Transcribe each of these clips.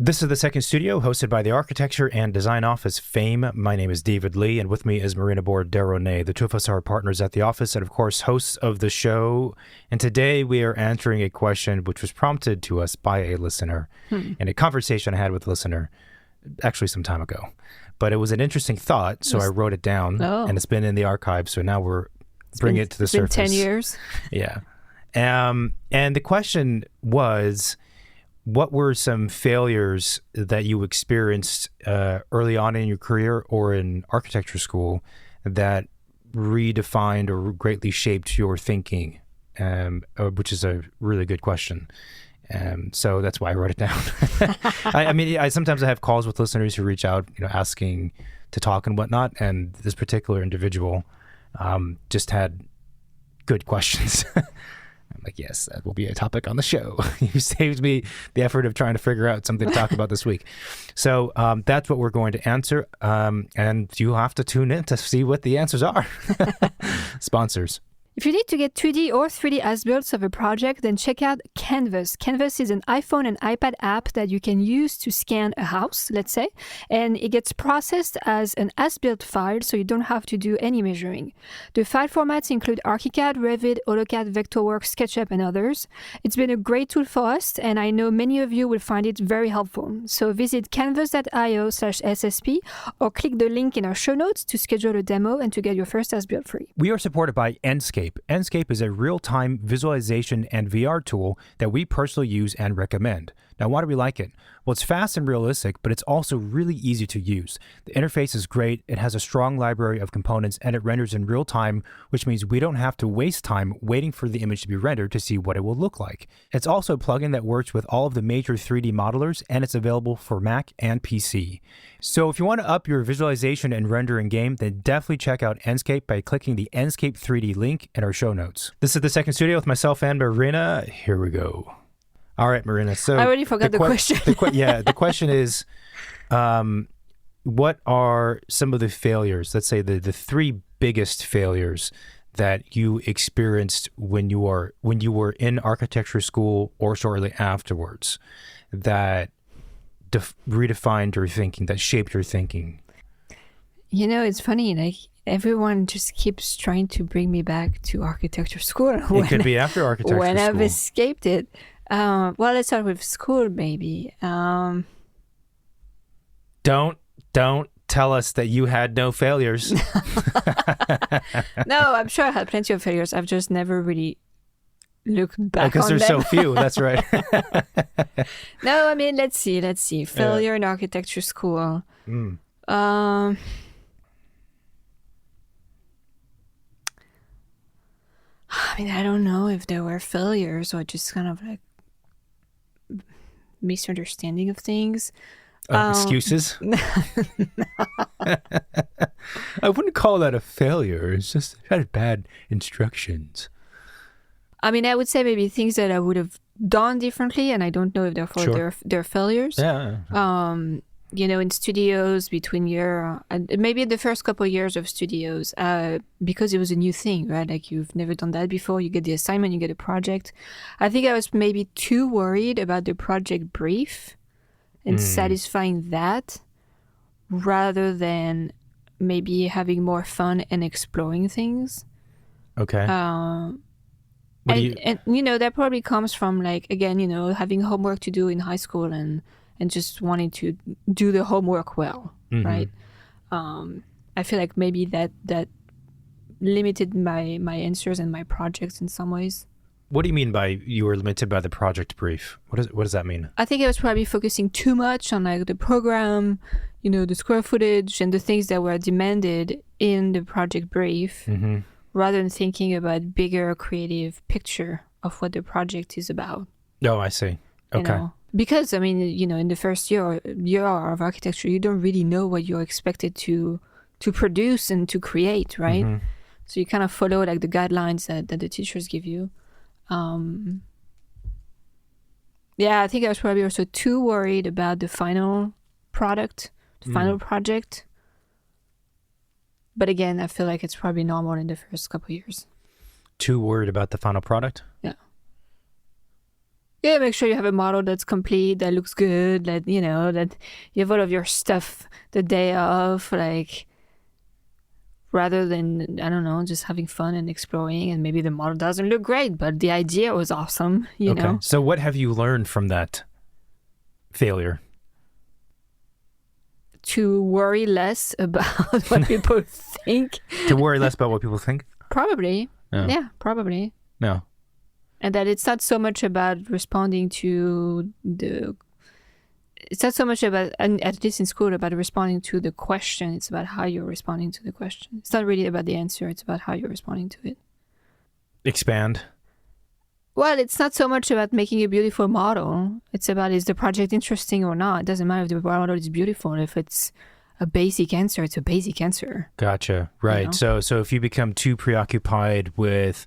This is The Second Studio, hosted by the Architecture and Design Office Fame. My name is David Lee, and with me is Marina Bord-Deronay. The two of us are partners at the office and, of course, hosts of the show. And today we are answering a question which was prompted to us by a listener in a conversation I had with a listener actually some time ago. But it was an interesting thought, so I wrote it down, and it's been in the archive, so now we're bringing it to the surface. It's been 10 years. Yeah. And the question was, what were some failures that you experienced early on in your career or in architecture school that redefined or greatly shaped your thinking, which is a really good question. So that's why I wrote it down. I sometimes have calls with listeners who reach out, asking to talk and whatnot. And this particular individual just had good questions. I'm like, yes, that will be a topic on the show. You saved me the effort of trying to figure out something to talk about this week. So that's what we're going to answer. And you'll have to tune in to see what the answers are. Sponsors. If you need to get 2D or 3D as-builts of a project, then check out Canvas. Canvas is an iPhone and iPad app that you can use to scan a house, let's say, and it gets processed as an as-built file, so you don't have to do any measuring. The file formats include ArchiCAD, Revit, AutoCAD, Vectorworks, SketchUp, and others. It's been a great tool for us, and I know many of you will find it very helpful. So visit canvas.io/SSP or click the link in our show notes to schedule a demo and to get your first as-built free. We are supported by Enscape. Enscape is a real-time visualization and VR tool that we personally use and recommend. Now, why do we like it? Well, it's fast and realistic, but it's also really easy to use. The interface is great, it has a strong library of components, and it renders in real time, which means we don't have to waste time waiting for the image to be rendered to see what it will look like. It's also a plugin that works with all of the major 3D modelers, and it's available for Mac and PC. So if you want to up your visualization and rendering game, then definitely check out Enscape by clicking the Enscape 3D link in our show notes. This is The Second Studio with myself and Marina. Here we go. All right, Marina. So I already forgot the question. The question is, what are some of the failures? Let's say the three biggest failures that you experienced when you were in architecture school or shortly afterwards that redefined your thinking, that shaped your thinking. It's funny, like everyone just keeps trying to bring me back to architecture school. It could be after architecture when school. I've escaped it. Well, let's start with school, maybe. Don't tell us that you had no failures. No, I'm sure I had plenty of failures. I've just never really looked back on them. Because there's so few, that's right. No, I mean, let's see. Failure in architecture school. I don't know if there were failures or just kind of like misunderstanding of things. Excuses? I wouldn't call that a failure. It's just had bad instructions. I would say maybe things that I would have done differently, and I don't know if therefore they're failures. Yeah. In studios maybe the first couple of years of studios, because it was a new thing, right? Like you've never done that before. You get the assignment, you get a project. I think I was maybe too worried about the project brief and satisfying that rather than maybe having more fun and exploring things. Okay. And that probably comes from having homework to do in high school and just wanting to do the homework well, right? I feel like maybe that limited my answers and my projects in some ways. What do you mean by you were limited by the project brief? What does that mean? I think I was probably focusing too much on the program, the square footage and the things that were demanded in the project brief, rather than thinking about bigger creative picture of what the project is about. Oh, I see. Okay. Because, in the first year of architecture, you don't really know what you're expected to produce and to create, right? So you kind of follow the guidelines that the teachers give you. I think I was probably also too worried about the final product, the final project. But again, I feel like it's probably normal in the first couple of years. Too worried about the final product? Yeah. Yeah, make sure you have a model that's complete, that looks good, that, you know, that you have all of your stuff the day of, like, rather than, I don't know, just having fun and exploring, and maybe the model doesn't look great, but the idea was awesome, you know? So what have you learned from that failure? To worry less about what people think. To worry less about what people think? Probably. Yeah. Yeah, probably. No. And that it's not so much about responding to the... It's not so much about, and at least in school, about responding to the question. It's about how you're responding to the question. It's not really about the answer. It's about how you're responding to it. Expand. Well, it's not so much about making a beautiful model. It's about, is the project interesting or not? It doesn't matter if the model is beautiful. If it's a basic answer, it's a basic answer. Gotcha. Right. You know? So if you become too preoccupied with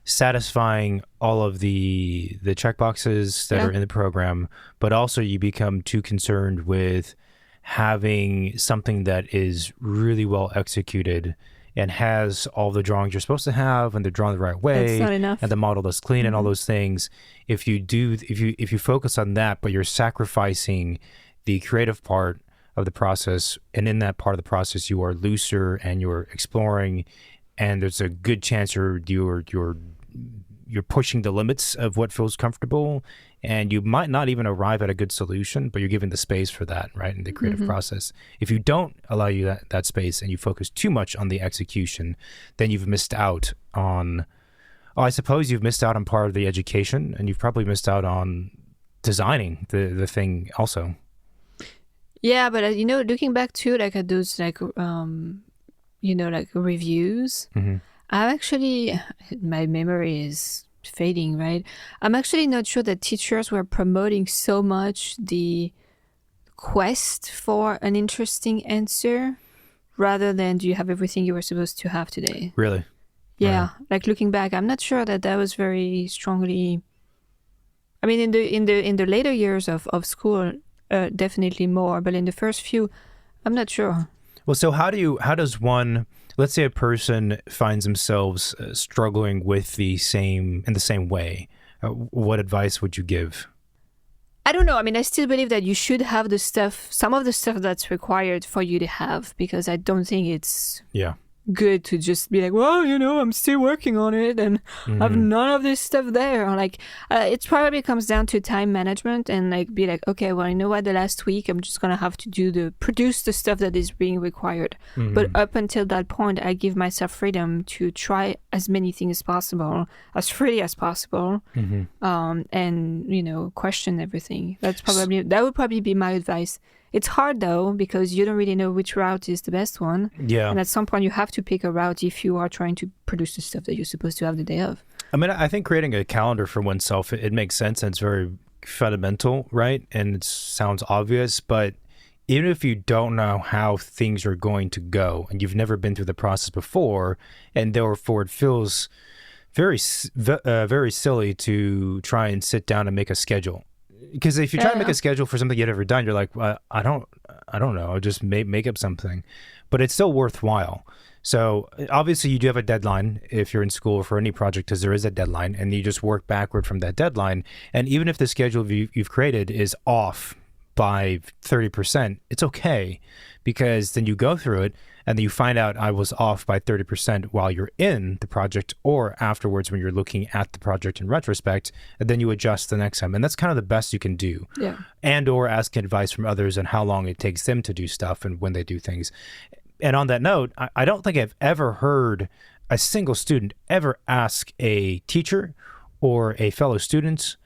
satisfying all of the checkboxes that are in the program, but also you become too concerned with having something that is really well executed and has all the drawings you're supposed to have, and they're drawn the right way, that's not enough. and the model is clean, and all those things. If you focus on that, but you're sacrificing the creative part of the process, and in that part of the process you are looser and you're exploring, and there's a good chance you're pushing the limits of what feels comfortable, and you might not even arrive at a good solution, but you're given the space for that, right, in the creative process. If you don't allow you that space and you focus too much on the execution, then you've missed out on, I suppose you've missed out on part of the education, and you've probably missed out on designing the thing also. Yeah, but you know, looking back to like at those like you know, like reviews, I'm actually, my memory is fading, right? I'm actually not sure that teachers were promoting so much the quest for an interesting answer rather than, do you have everything you were supposed to have today? Really? Yeah, Right. like looking back, I'm not sure that was very strongly. I mean, in the later years of school, definitely more, but in the first few, I'm not sure. Well, so how does one, let's say a person finds themselves struggling with in the same way, what advice would you give? I don't know. I mean, I still believe that you should have some of the stuff that's required for you to have, because I don't think it's good to just be like, well, you know, I'm still working on it and I have none of this stuff there. Or like, it probably comes down to time management and like be like, okay, well, you know what, the last week I'm just gonna have to produce the stuff that is being required. But up until that point, I give myself freedom to try as many things as possible, as freely as possible, and you know, question everything. That would probably be my advice. It's hard though, because you don't really know which route is the best one. Yeah. And at some point you have to pick a route if you are trying to produce the stuff that you're supposed to have the day of. I mean, I think creating a calendar for oneself, it makes sense, and it's very fundamental, right? And it sounds obvious, but even if you don't know how things are going to go and you've never been through the process before, and therefore it feels very silly to try and sit down and make a schedule. Because if you try to make a schedule for something you've never done, you're like, well, I don't know. I'll just make up something. But it's still worthwhile. So obviously you do have a deadline if you're in school for any project, because there is a deadline, and you just work backward from that deadline. And even if the schedule you've created is off by 30%, it's okay, because then you go through it and then you find out I was off by 30% while you're in the project, or afterwards when you're looking at the project in retrospect, and then you adjust the next time. And that's kind of the best you can do. Yeah. And or ask advice from others on how long it takes them to do stuff and when they do things. And on that note, I don't think I've ever heard a single student ever ask a teacher or a fellow student,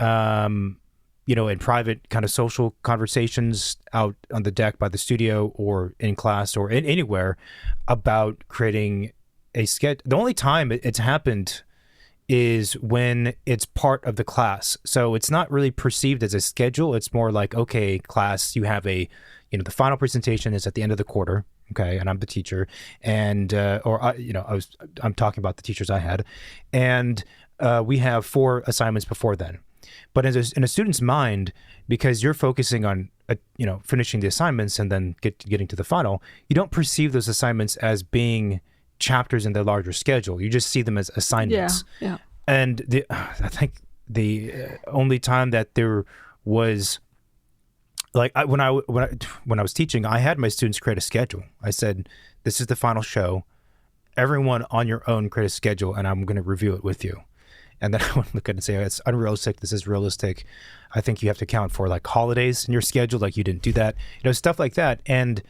you know, in private kind of social conversations out on the deck by the studio or in class or anywhere, about creating a sketch. The only time it's happened is when it's part of the class. So it's not really perceived as a schedule. It's more like, okay, class, you have the final presentation is at the end of the quarter. Okay. And I'm the teacher, and, I'm talking about the teachers I had, and we have 4 assignments before then. But in a student's mind, because you're focusing on, finishing the assignments and then getting to the final, you don't perceive those assignments as being chapters in the larger schedule. You just see them as assignments. Yeah. And I think The only time that there was, like, when I was teaching, I had my students create a schedule. I said, this is the final show. Everyone on your own create a schedule, and I'm going to review it with you. And then I would look at it and say, oh, it's unrealistic. This is realistic. I think you have to account for like holidays in your schedule. Like you didn't do that, stuff like that. And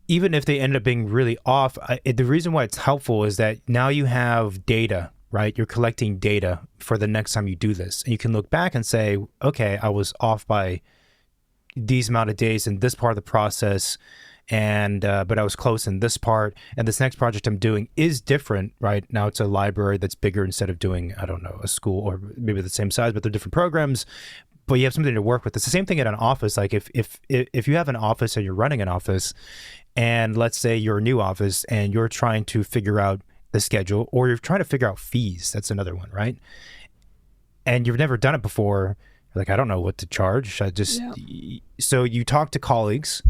even if they end up being really off, the reason why it's helpful is that now you have data, right? You're collecting data for the next time you do this. And you can look back and say, okay, I was off by these amount of days in this part of the process, and but I was close in this part, and this next project I'm doing is different, right? Now it's a library that's bigger instead of doing, I don't know, a school, or maybe the same size, but they're different programs, but you have something to work with. It's the same thing at an office. Like if you have an office and you're running an office, and let's say you're a new office and you're trying to figure out the schedule, or you're trying to figure out fees, that's another one, right? And you've never done it before, like, I don't know what to charge. So you talk to colleagues,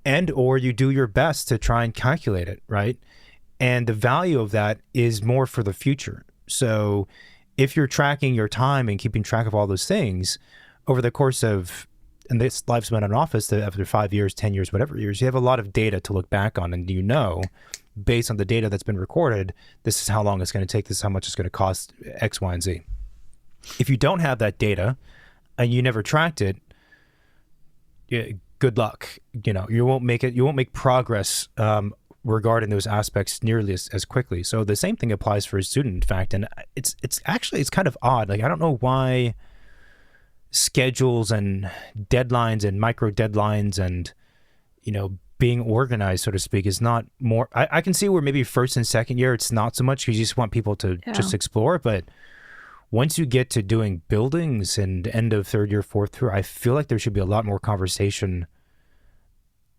and or you do your best to try and calculate it, right? And the value of that is more for the future. So if you're tracking your time and keeping track of all those things over the course of, and this lifespan in an office, after 5 years, 10 years, whatever years, you have a lot of data to look back on, and based on the data that's been recorded, this is how long it's going to take, this is how much it's going to cost, X, Y, and Z. If you don't have that data and you never tracked it, good luck. You won't make it. You won't make progress regarding those aspects nearly as quickly. So the same thing applies for a student, in fact. And it's kind of odd. Like, I don't know why schedules and deadlines and micro deadlines and being organized, so to speak, is not more. I can see where maybe first and second year it's not so much because you just want people to just explore, but once you get to doing buildings and end of third year, fourth year, I feel like there should be a lot more conversation,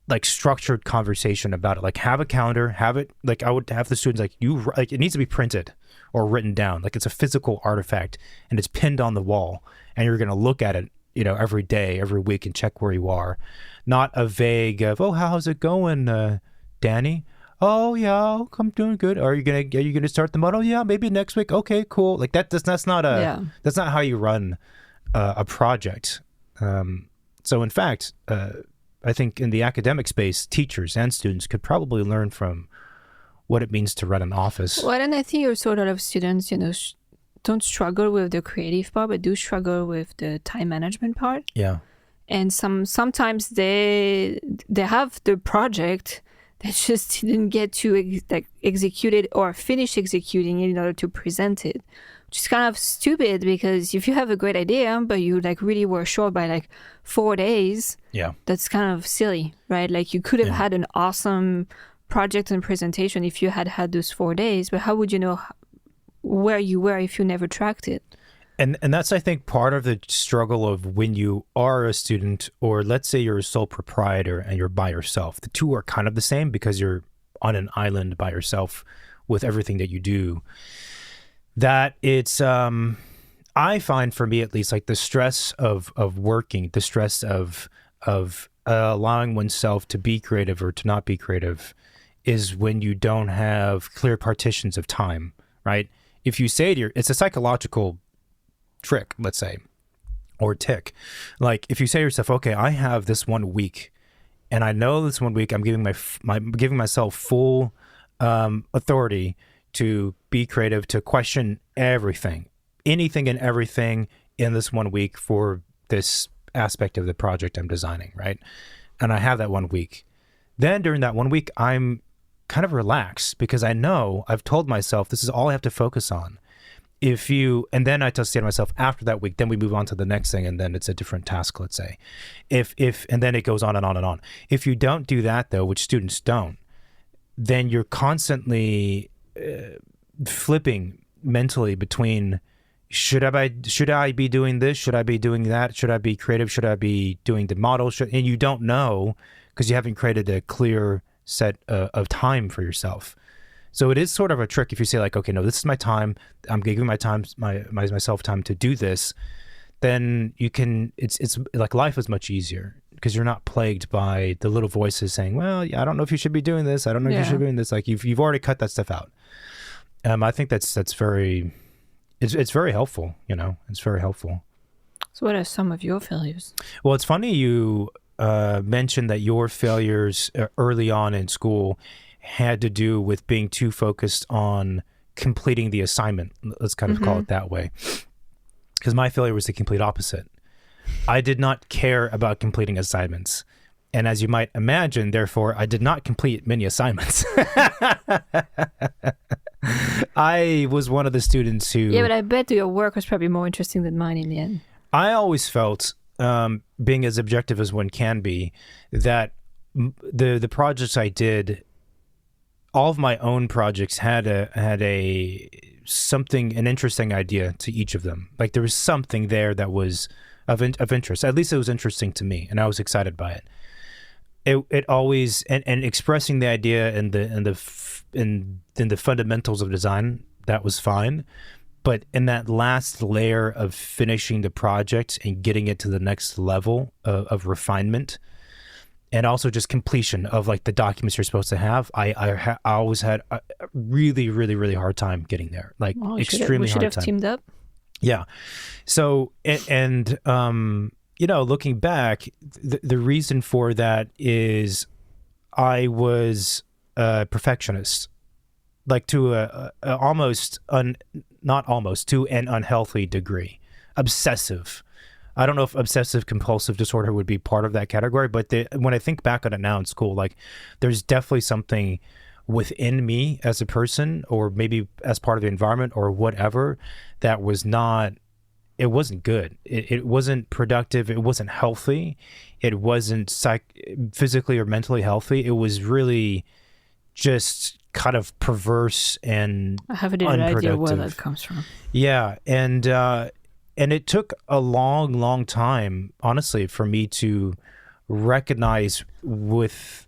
like structured conversation about it. Like, have a calendar, have it, like I would have the students, like it needs to be printed or written down. Like it's a physical artifact and it's pinned on the wall, and you're going to look at it, every day, every week, and check where you are. Not a vague of, oh, how's it going, Danny? Oh yeah, I'm doing good. Are you gonna start the model? Yeah, maybe next week. Okay, cool. Like that's not how you run a project. So in fact, I think in the academic space, teachers and students could probably learn from what it means to run an office. Well, and I think also a lot of students, don't struggle with the creative part, but do struggle with the time management part. Yeah. And sometimes they have the project. They just didn't get to execute it or finish executing it in order to present it, which is kind of stupid, because if you have a great idea, but you really were short by 4 days, that's kind of silly, right? Like you could have had an awesome project and presentation if you had those 4 days, but how would you know where you were if you never tracked it? And that's, I think, part of the struggle of when you are a student, or let's say you're a sole proprietor and you're by yourself. The two are kind of the same because you're on an island by yourself with everything that you do. That it's, I find, for me at least, like the stress of working, the stress of allowing oneself to be creative or to not be creative is when you don't have clear partitions of time, right? If you say it's a psychological trick, let's say, or tick. Like if you say to yourself, okay, I have this 1 week, and I know this 1 week I'm giving giving myself full authority to be creative, to question anything and everything in this 1 week for this aspect of the project I'm designing, right? And I have that 1 week. Then during that 1 week, I'm kind of relaxed because I know I've told myself this is all I have to focus on. And then I just say to myself, after that week, then we move on to the next thing, and then it's a different task, let's say. And then it goes on and on and on. If you don't do that, though, which students don't, then you're constantly flipping mentally between, should I be doing this? Should I be doing that? Should I be creative? Should I be doing the model? And you don't know because you haven't created a clear set of time for yourself. So it is sort of a trick if you say like, okay, no, this is my time. I'm giving myself time to do this. Then you can. It's like life is much easier because you're not plagued by the little voices saying, well, I don't know if you should be doing this. I don't know if you should be doing this. Like you've already cut that stuff out. I think that's very it's very helpful. It's very helpful. So what are some of your failures? Well, it's funny you mentioned that your failures early on in school had to do with being too focused on completing the assignment. Let's kind of call it that way. Because my failure was the complete opposite. I did not care about completing assignments. And as you might imagine, therefore, I did not complete many assignments. I was one of the students who... Yeah, but I bet your work was probably more interesting than mine in the end. I always felt, being as objective as one can be, that the projects I did, all of my own projects had an interesting idea to each of them. Like there was something there that was of interest. At least it was interesting to me, and I was excited by it. It always and expressing the idea and the fundamentals of design, that was fine. But in that last layer of finishing the project and getting it to the next level of refinement, and also just completion of like the documents you're supposed to have, I always had a really, really, really hard time getting there. Like extremely hard time. We should have teamed up. Yeah. So looking back, the reason for that is I was a perfectionist, like to to an unhealthy degree. Obsessive. I don't know if obsessive compulsive disorder would be part of that category, but when I think back on it now in school, like there's definitely something within me as a person, or maybe as part of the environment or whatever, that was not, it wasn't good. It wasn't productive. It wasn't healthy. It wasn't physically or mentally healthy. It was really just kind of perverse and I have an idea where that comes from. Yeah. And it took a long, long time, honestly, for me to recognize with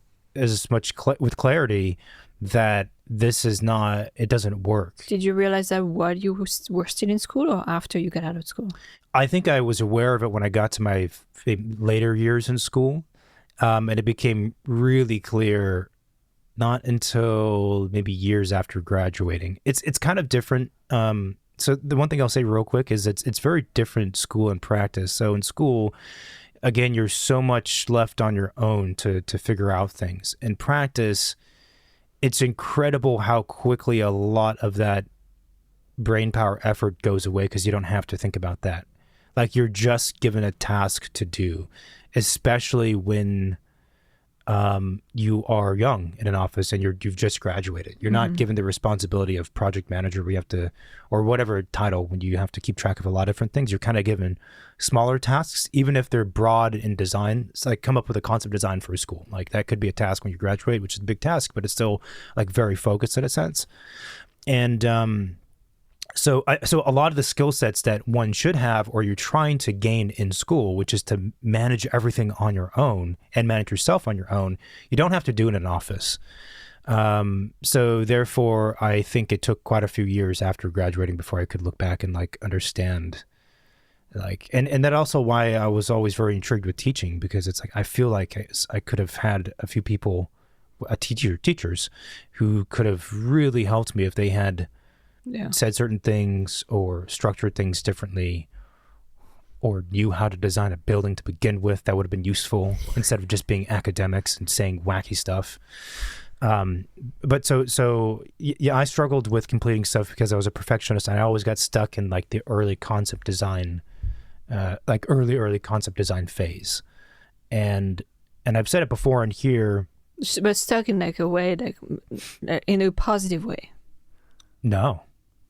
clarity that this is not, it doesn't work. Did you realize that while you were still in school or after you got out of school? I think I was aware of it when I got to my later years in school. And it became really clear not until maybe years after graduating. It's kind of different. So the one thing I'll say real quick is it's very different school and practice. So in school, again, you're so much left on your own to figure out things. In practice, it's incredible how quickly a lot of that brain power effort goes away because you don't have to think about that. Like you're just given a task to do, especially when you are young in an office and you've just graduated. You're not given the responsibility of project manager. We have to, or whatever title, when you have to keep track of a lot of different things. You're kind of given smaller tasks, even if they're broad in design. It's like come up with a concept design for a school. Like that could be a task when you graduate, which is a big task, but it's still like very focused in a sense. And so a lot of the skill sets that one should have or you're trying to gain in school, which is to manage everything on your own and manage yourself on your own, you don't have to do it in an office. So therefore, I think it took quite a few years after graduating before I could look back and like understand, like, and that also why I was always very intrigued with teaching, because it's like I feel like I could have had a few people, teachers who could have really helped me if they had said certain things or structured things differently, or knew how to design a building to begin with. That would have been useful instead of just being academics and saying wacky stuff. But so I struggled with completing stuff because I was a perfectionist, and I always got stuck in like the early concept design, early concept design phase. And I've said it before in here. But stuck in like a way, like in a positive way. No.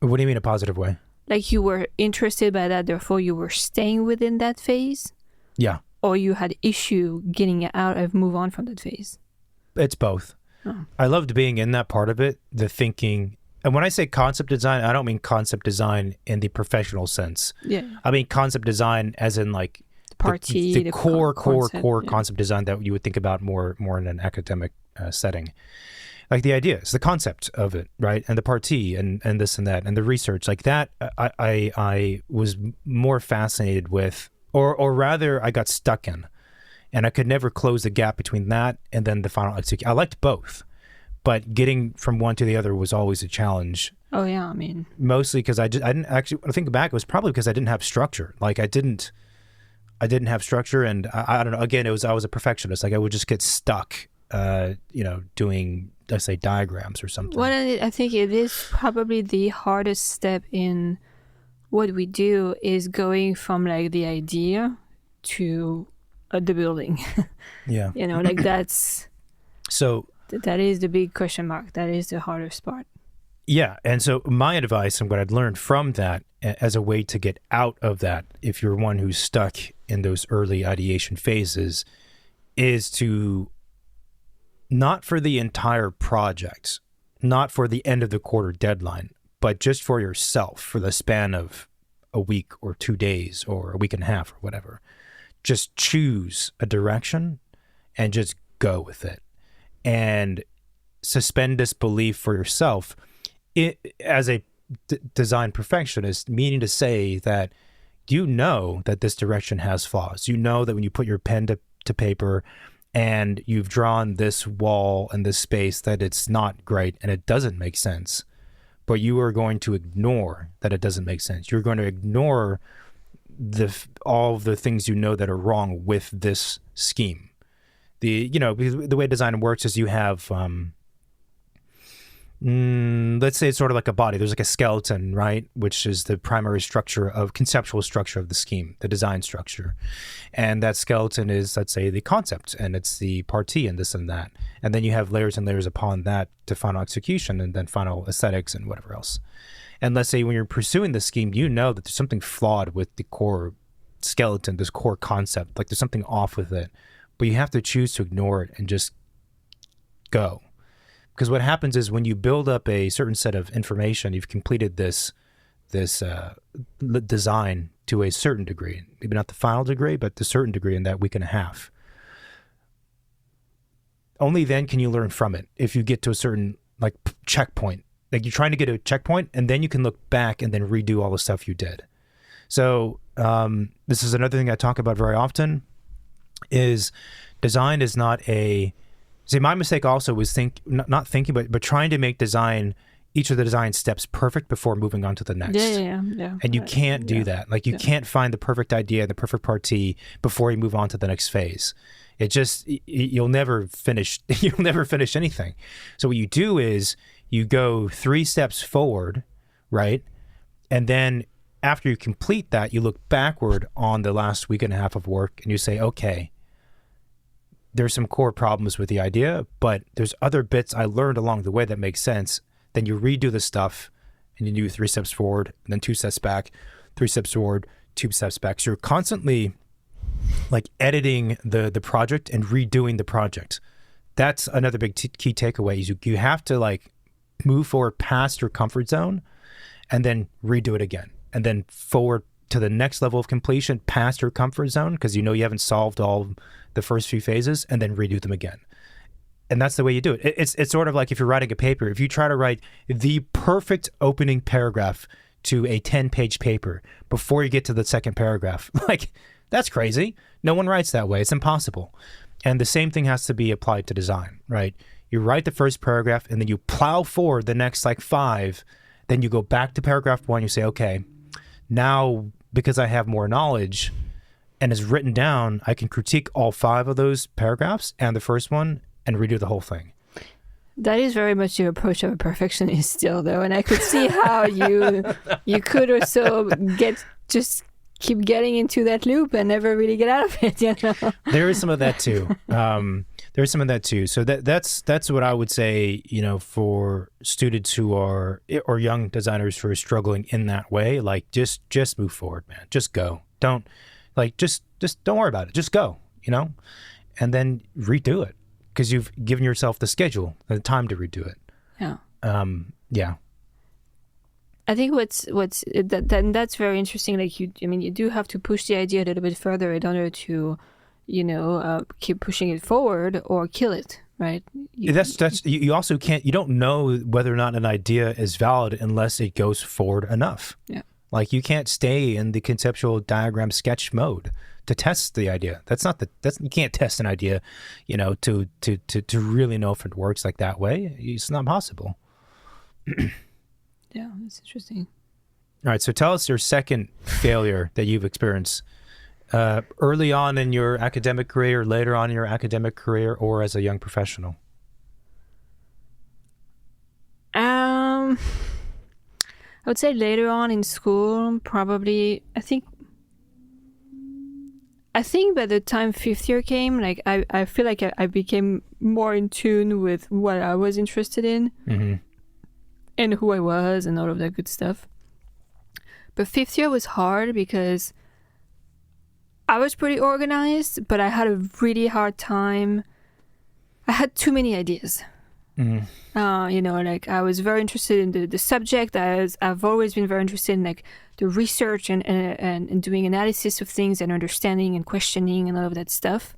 What do you mean a positive way? Like you were interested by that, therefore you were staying within that phase? Yeah. Or you had issue getting out of move on from that phase? It's both. Oh. I loved being in that part of it, the thinking. And when I say concept design, I don't mean concept design in the professional sense. Yeah. I mean concept design as in like the core concept design that you would think about more in an academic setting. Like the ideas, the concept of it, right? And the partie and this and that and the research like that, I was more fascinated with, or rather I got stuck in, and I could never close the gap between that and then the final execution. I liked both, but getting from one to the other was always a challenge. Oh yeah, I mean, mostly because I didn't actually, when I think back, it was probably because I didn't have structure. Like I didn't have structure, and I don't know. Again, I was a perfectionist. Like I would just get stuck, doing, let's say, diagrams or something. well, I think it is probably the hardest step in what we do is going from like the idea to the building. Yeah. Like that's So that is the big question mark. That is the hardest part. yeah, and so my advice and what I'd learned from that as a way to get out of that, if you're one who's stuck in those early ideation phases, is to not for the entire project, not for the end of the quarter deadline, but just for yourself, for the span of a week or 2 days or a week and a half or whatever, just choose a direction and just go with it and suspend disbelief for yourself. As a design perfectionist, meaning to say that you know that this direction has flaws. You know that when you put your pen to paper and you've drawn this wall and this space, that it's not great and it doesn't make sense. But you are going to ignore that it doesn't make sense. You're going to ignore all of the things you know that are wrong with this scheme. Because the way design works is you have let's say it's sort of like a body. There's like a skeleton, right? Which is the primary conceptual structure of the scheme, the design structure. And that skeleton is, let's say, the concept, and it's the partie and this and that. And then you have layers and layers upon that to final execution and then final aesthetics and whatever else. And let's say when you're pursuing the scheme, you know that there's something flawed with the core skeleton, this core concept, like there's something off with it, but you have to choose to ignore it and just go. Because what happens is when you build up a certain set of information, you've completed this design to a certain degree, maybe not the final degree, but to a certain degree in that week and a half. Only then can you learn from it. If you get to a certain checkpoint, like you're trying to get a checkpoint, and then you can look back and then redo all the stuff you did. So this is another thing I talk about very often. Is design is not a. See, my mistake also was not thinking, but trying to make each of the design steps perfect before moving on to the next. Yeah. And you can't do that. Like you can't find the perfect idea, the perfect partie before you move on to the next phase. It just, you'll never finish. You'll never finish anything. So what you do is you go 3 steps forward, right? And then after you complete that, you look backward on the last week and a half of work and you say, okay, there's some core problems with the idea, but there's other bits I learned along the way that make sense. Then you redo the stuff and you do 3 steps forward and then 2 steps back, 3 steps forward, 2 steps back. So you're constantly like editing the project and redoing the project. That's another big key takeaway is you have to like move forward past your comfort zone and then redo it again. And then forward to the next level of completion past your comfort zone because you know you haven't solved all the first few phases, and then redo them again. And that's the way you do it. It's sort of like if you're writing a paper, if you try to write the perfect opening paragraph to a 10-page paper before you get to the second paragraph, like that's crazy. No one writes that way. It's impossible. And the same thing has to be applied to design, right? You write the first paragraph and then you plow forward the next 5, then you go back to paragraph 1, you say, okay, now because I have more knowledge and is written down, I can critique all 5 of those paragraphs and the first one and redo the whole thing. That is very much your approach of a perfectionist still, though. And I could see how you could also keep getting into that loop and never really get out of it, There is some of that too. There's some of that too. So that's what I would say, for students who are, or young designers who are struggling in that way, like just move forward, man. Just go. Don't just don't worry about it. Just go, and then redo it because you've given yourself the schedule, the time to redo it. Yeah. Yeah. I think that's very interesting. Like you do have to push the idea a little bit further in order to, keep pushing it forward or kill it, right? You also can't. You don't know whether or not an idea is valid unless it goes forward enough. Yeah. Like you can't stay in the conceptual diagram sketch mode to test the idea. You can't test an idea, to really know if it works like that way. It's not possible. Yeah, that's interesting. All right, so tell us your second failure that you've experienced early on in your academic career, later on in your academic career, or as a young professional. I would say later on in school, probably. I think by the time fifth year came, like I feel like I became more in tune with what I was interested in and who I was and all of that good stuff. But fifth year was hard because I was pretty organized, but I had a really hard time. I had too many ideas. Like I was very interested in the subject. I've always been very interested in like the research and doing analysis of things and understanding and questioning and all of that stuff.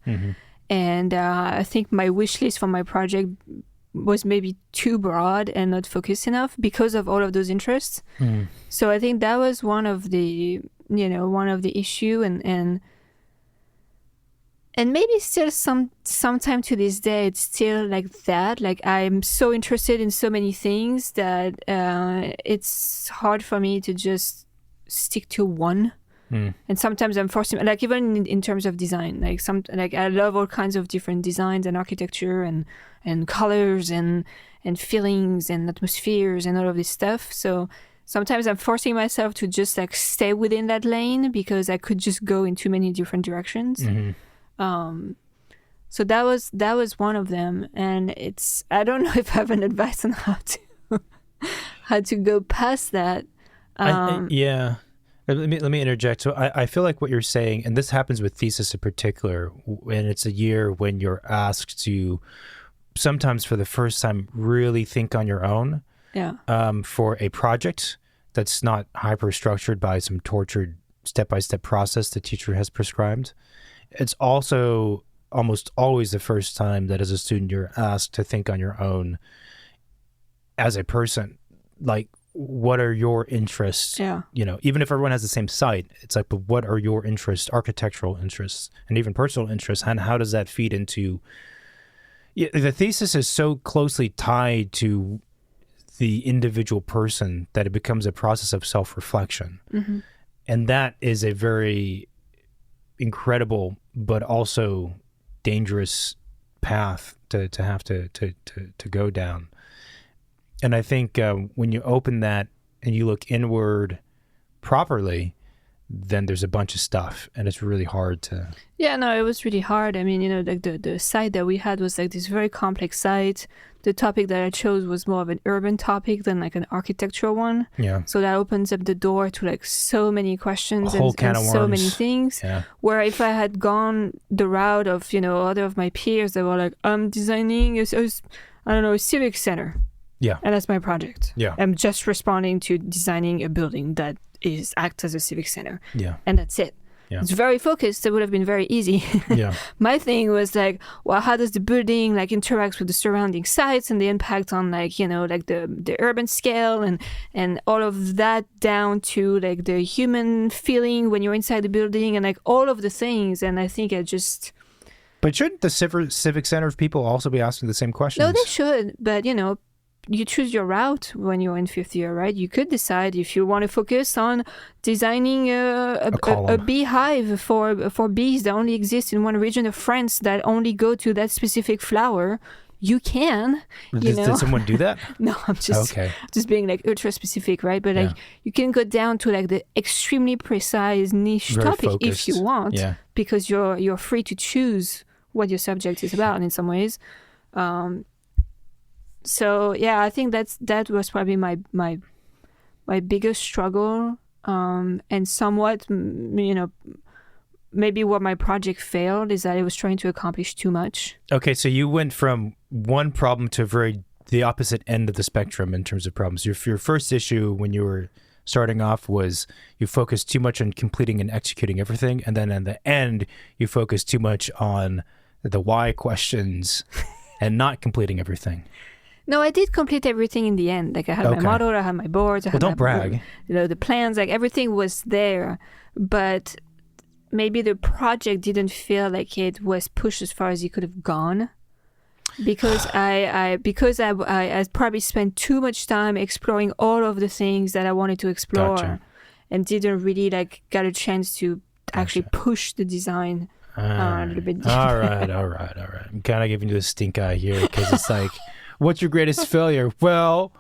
And I think my wish list for my project was maybe too broad and not focused enough because of all of those interests. So I think that was one of the issue and maybe still sometime to this day, it's still like that. Like I'm so interested in so many things that it's hard for me to just stick to one. And sometimes I'm forcing, like even in terms of design, like I love all kinds of different designs and architecture and colors and feelings and atmospheres and all of this stuff. So sometimes I'm forcing myself to just like stay within that lane because I could just go in too many different directions. So that was one of them, and I don't know if I have an advice on how to go past that. Yeah. Let me interject. So I feel like what you're saying, and this happens with thesis in particular, and it's a year when you're asked to sometimes for the first time really think on your own for a project that's not hyper structured by some tortured step-by-step process the teacher has prescribed. It's also almost always the first time that as a student you're asked to think on your own as a person. Like, what are your interests? Even if everyone has the same site, it's like, but what are your interests, architectural interests, and even personal interests, and how does that feed into... the thesis is so closely tied to the individual person that it becomes a process of self-reflection. And that is a very incredible but also dangerous path to have to go down. And I think when you open that and you look inward properly, then there's a bunch of stuff, and it's really hard to... Yeah, no, it was really hard. I mean, like the site that we had was like this very complex site. The topic that I chose was more of an urban topic than like an architectural one. Yeah. So that opens up the door to like so many questions and so many things. Yeah. Where if I had gone the route of, other of my peers that were like, I'm designing a civic center. Yeah. And that's my project. Yeah. I'm just responding to designing a building that acts as a civic center. Yeah. And that's it. Yeah. It's very focused. It would have been very easy. Yeah. My thing was like, well, how does the building like interact with the surrounding sites and the impact on like, like the urban scale and all of that down to like the human feeling when you're inside the building and like all of the things. And I think But shouldn't the civic center people also be asking the same questions? No, they should. But, you choose your route when you're in fifth year, right? You could decide if you want to focus on designing a beehive for bees that only exist in one region of France that only go to that specific flower. You can. Did someone do that? No, I'm just being like ultra specific, right? But like you can go down to like the extremely precise niche Very topic focused. if you want, because you're free to choose what your subject is about in some ways. So yeah, I think that was probably my biggest struggle, and somewhat, maybe what my project failed is that I was trying to accomplish too much. Okay, so you went from one problem to the opposite end of the spectrum in terms of problems. Your first issue when you were starting off was you focused too much on completing and executing everything, and then at the end you focused too much on the why questions and not completing everything. No, I did complete everything in the end. Like I had my model, I had my boards, I had don't brag. The plans, like everything was there, but maybe the project didn't feel like it was pushed as far as it could have gone. because I probably spent too much time exploring all of the things that I wanted to explore, Gotcha. and didn't really like get a chance to actually push the design a little bit. All right. I'm kind of giving you the stink eye here because it's like, what's your greatest failure? Well,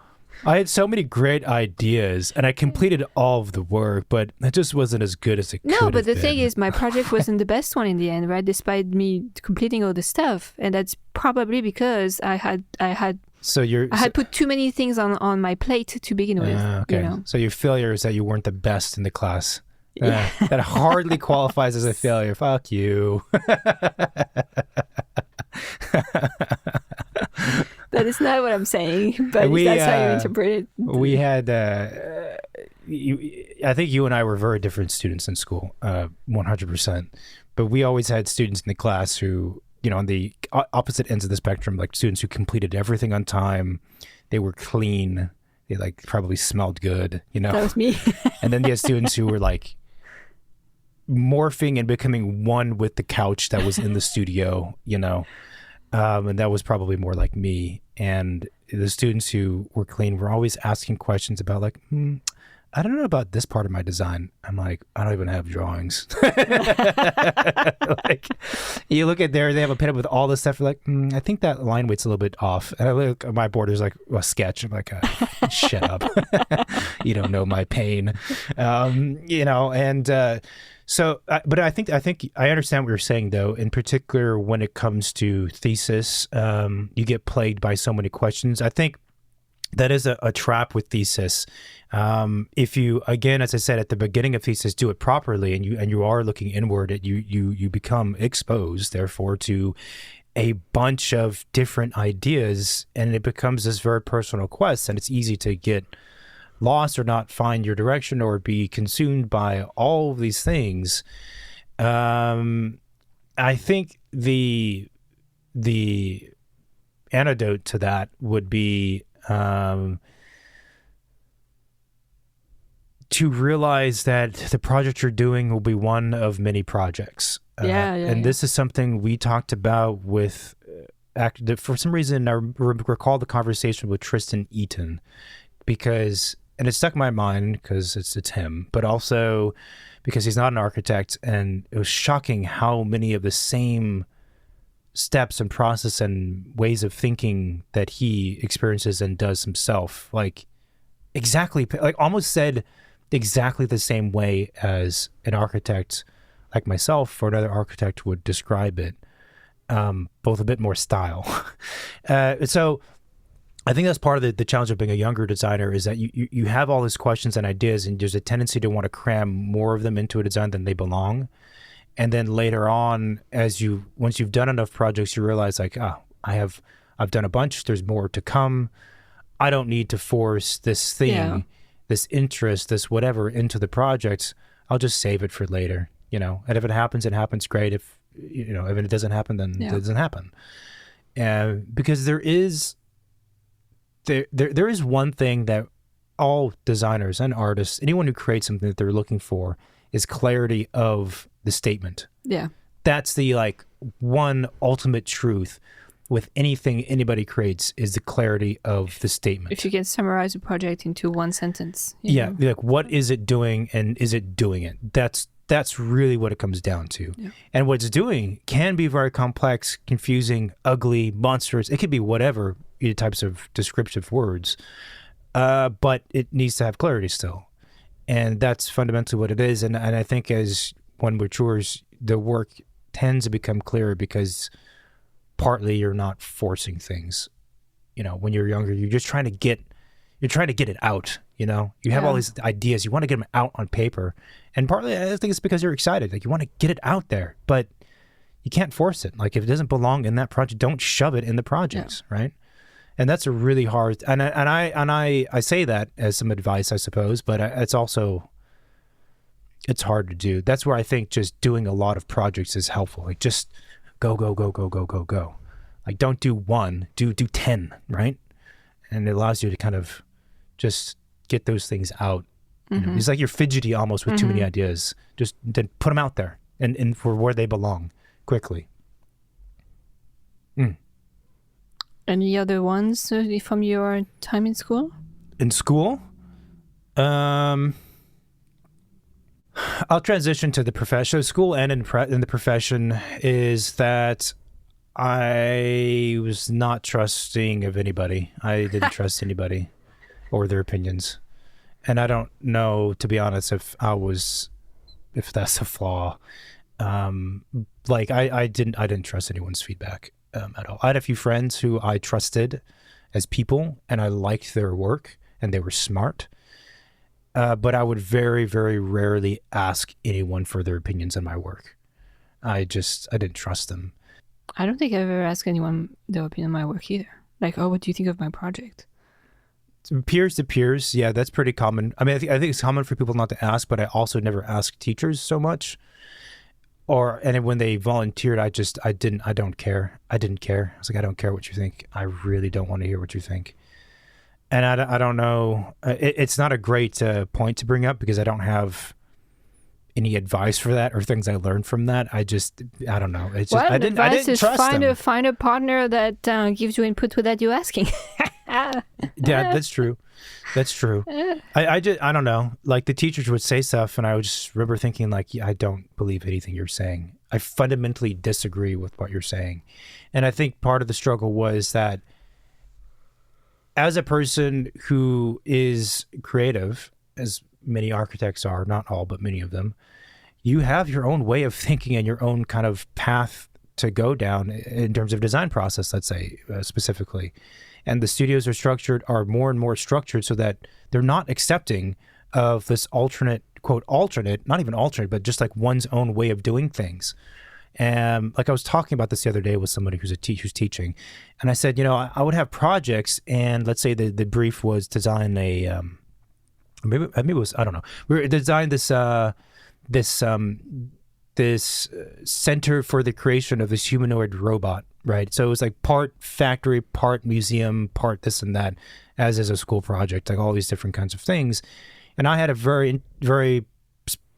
I had so many great ideas and I completed all of the work, but it just wasn't as good as it could No, have but the been. thing is, my project wasn't the best one in the end, right? Despite me completing all the stuff, and that's probably because I had So you're I had put too many things on my plate to begin with. okay. You know? So your failure is that you weren't the best in the class. That hardly qualifies as a failure. Fuck you. That is not what I'm saying, but that's how you interpret it. We had, I think you and I were very different students in school, 100%. But we always had students in the class who, you know, on the opposite ends of the spectrum, like students who completed everything on time. They were clean. They like probably smelled good, you know. That was me. And then you had students who were like morphing and becoming one with the couch that was in the studio, you know. And that was probably more like me. And the students who were clean were always asking questions about like, I don't know about this part of my design. I'm like, I don't even have drawings. Like, you look at there, they have a pen with all this stuff. You're like, I think that line weight's a little bit off. And I look at my board, there's like a sketch. I'm like, shut up. You don't know my pain. You know, and so, but I think I understand what you're saying, though. In particular, when it comes to thesis, you get plagued by so many questions. I think that is a trap with thesis. If you, again, as I said at the beginning of thesis, do it properly, and you are looking inward, you become exposed, therefore, to a bunch of different ideas, and it becomes this very personal quest, and it's easy to get lost or not find your direction or be consumed by all of these things. I think the antidote to that would be to realize that the project you're doing will be one of many projects. And this is something we talked about with for some reason I recall the conversation with Tristan Eaton, because, and it stuck in my mind because it's him, but also because he's not an architect, and it was shocking how many of the same steps and process and ways of thinking that he experiences and does himself, like exactly, like almost said exactly the same way as an architect like myself or another architect would describe it, both a bit more style. So I think that's part of the challenge of being a younger designer, is that you have all these questions and ideas, and there's a tendency to want to cram more of them into a design than they belong. And then later on, once you've done enough projects, you realize like, I've done a bunch, there's more to come. I don't need to force this thing, this interest, this whatever into the project. I'll just save it for later, you know. And if it happens, it happens, great. If it doesn't happen, then it doesn't happen. Because there is one thing that all designers and artists, anyone who creates something that they're looking for, is clarity of the statement. Yeah. That's the like one ultimate truth with anything anybody creates, is the clarity of the statement. If you can summarize a project into one sentence. Yeah. Like, what is it doing, and is it doing it? That's really what it comes down to. Yeah. And what it's doing can be very complex, confusing, ugly, monstrous. It could be whatever types of descriptive words, but it needs to have clarity still. And that's fundamentally what it is. And I think as one matures, the work tends to become clearer, because partly you're not forcing things. You know, when you're younger, you're just trying to get it out. You know, you have all these ideas, you want to get them out on paper. And partly I think it's because you're excited. Like, you want to get it out there, but you can't force it. Like, if it doesn't belong in that project, don't shove it in the projects, right? And that's a really hard, and I say that as some advice, I suppose, but it's hard to do. That's where I think just doing a lot of projects is helpful. Like, just go. Like, don't do one, do 10, right? And it allows you to kind of just get those things out. You know, it's like you're fidgety almost with too many ideas. Just then put them out there and for where they belong quickly. Any other ones from your time in school? In school, I'll transition to the profession. School and in the profession is that I was not trusting of anybody. I didn't trust anybody or their opinions. And I don't know, to be honest, if that's a flaw. I didn't trust anyone's feedback at all. I had a few friends who I trusted as people, and I liked their work, and they were smart. But I would very, very rarely ask anyone for their opinions on my work. I didn't trust them. I don't think I've ever asked anyone their opinion on my work either. Like, oh, what do you think of my project? Peers to peers, yeah, that's pretty common. I mean, I think it's common for people not to ask, but I also never ask teachers so much. And when they volunteered, I don't care. I didn't care. I was like, I don't care what you think. I really don't want to hear what you think. And I don't know. It's not a great point to bring up because I don't have any advice for that or things I learned from that. I don't know. It's just, I didn't trust them. Find a partner that gives you input without you asking. Yeah, that's true. That's true. I don't know. Like the teachers would say stuff, and I would just remember thinking, like, I don't believe anything you're saying. I fundamentally disagree with what you're saying, and I think part of the struggle was that as a person who is creative, as many architects are, not all, but many of them, you have your own way of thinking and your own kind of path to go down in terms of design process, let's say, specifically. And the studios are more and more structured so that they're not accepting of this alternate, not even alternate, but just like one's own way of doing things. And like I was talking about this the other day with somebody who's teaching, and I said, I would have projects, and let's say the brief was design maybe it was, I don't know, we designed this center for the creation of this humanoid robot, right? So it was like part factory, part museum, part this and that, as is a school project, like all these different kinds of things. And I had a very, very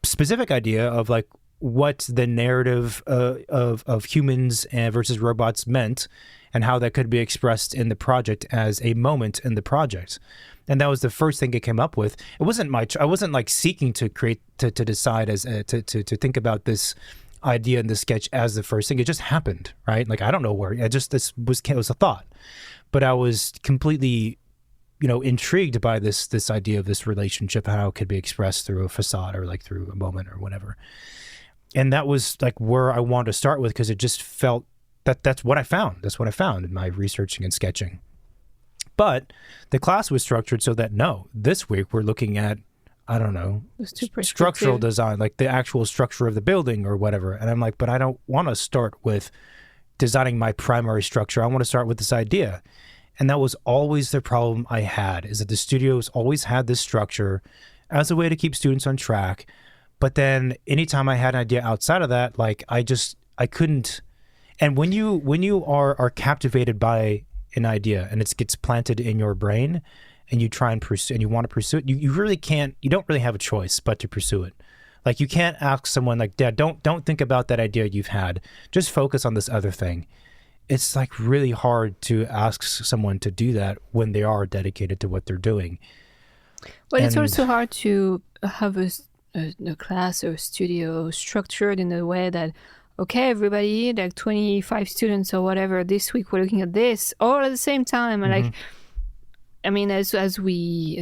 specific idea of like what the narrative of humans versus robots meant and how that could be expressed in the project as a moment in the project. And that was the first thing it came up with. It wasn't I wasn't like seeking to create, to decide as to think about this idea in the sketch as the first thing. It just happened, right? Like, I don't know where, it was a thought, but I was completely, intrigued by this idea of this relationship, how it could be expressed through a facade or like through a moment or whatever. And that was like where I wanted to start with, because it just felt that's what I found. That's what I found in my researching and sketching. But the class was structured so that, this week we're looking at, I don't know, structural design, like the actual structure of the building or whatever. And I'm like, but I don't want to start with designing my primary structure. I want to start with this idea. And that was always the problem I had, is that the studios always had this structure as a way to keep students on track. But then anytime I had an idea outside of that, like I couldn't. And when you are captivated by an idea and it gets planted in your brain and you try and pursue, and you want to pursue it, you really can't, you don't really have a choice but to pursue it. Like, you can't ask someone like, Dad, don't think about that idea you've had. Just focus on this other thing. It's like really hard to ask someone to do that when they are dedicated to what they're doing. Well, it's also hard to have a class or studio structured in a way that, okay, everybody, like 25 students or whatever, this week we're looking at this all at the same time. And like, I mean, as we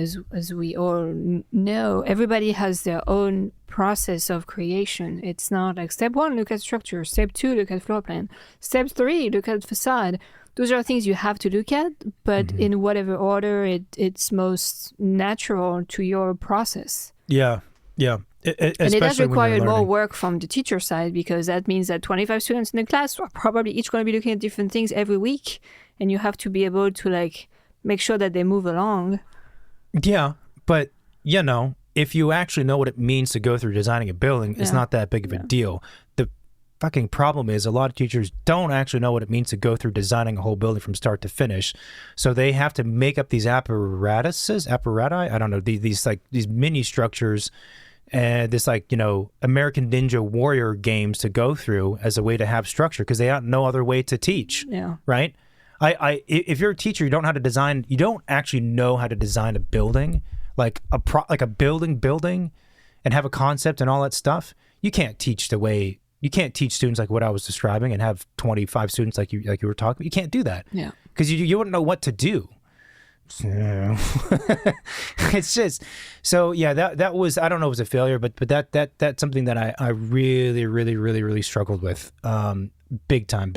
all know, everybody has their own process of creation. It's not like step 1, look at structure. Step 2, look at floor plan. Step 3, look at facade. Those are things you have to look at, but in whatever order it's most natural to your process. Yeah, yeah. And it does require more work from the teacher side, because that means that 25 students in the class are probably each going to be looking at different things every week, and you have to be able to like make sure that they move along. Yeah, but if you actually know what it means to go through designing a building, it's not that big of a deal. The fucking problem is a lot of teachers don't actually know what it means to go through designing a whole building from start to finish. So they have to make up these apparati, I don't know, these mini structures and this American Ninja Warrior games to go through as a way to have structure, because they have no other way to teach, right? If you're a teacher, you don't know how to design. You don't actually know how to design a building, like a building, and have a concept and all that stuff. You can't teach the way. You can't teach students like what I was describing and have 25 students like you were talking. You can't do that. Yeah. Because you wouldn't know what to do. So, it's just so yeah. That was, I don't know if it was a failure, but that's something that I really struggled with. Big time.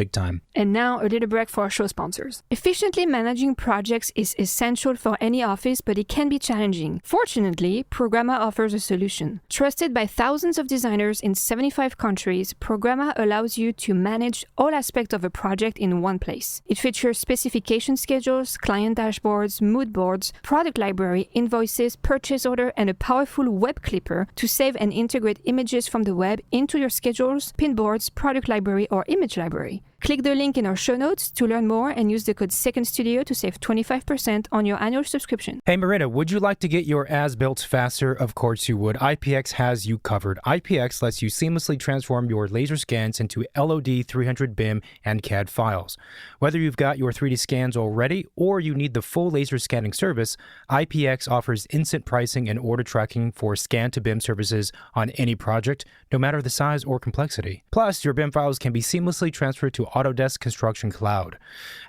And now a little break for our show sponsors. Efficiently managing projects is essential for any office, but it can be challenging. Fortunately, Programma offers a solution. Trusted by thousands of designers in 75 countries, Programma allows you to manage all aspects of a project in one place. It features specification schedules, client dashboards, mood boards, product library, invoices, purchase order, and a powerful web clipper to save and integrate images from the web into your schedules, pinboards, product library, or image library. Click the link in our show notes to learn more and use the code SECONDSTUDIO to save 25% on your annual subscription. Hey Marina, would you like to get your as-built faster? Of course you would. IPX has you covered. IPX lets you seamlessly transform your laser scans into LOD 300 BIM and CAD files. Whether you've got your 3D scans already or you need the full laser scanning service, IPX offers instant pricing and order tracking for scan-to-BIM services on any project, no matter the size or complexity. Plus, your BIM files can be seamlessly transferred to Autodesk Construction Cloud,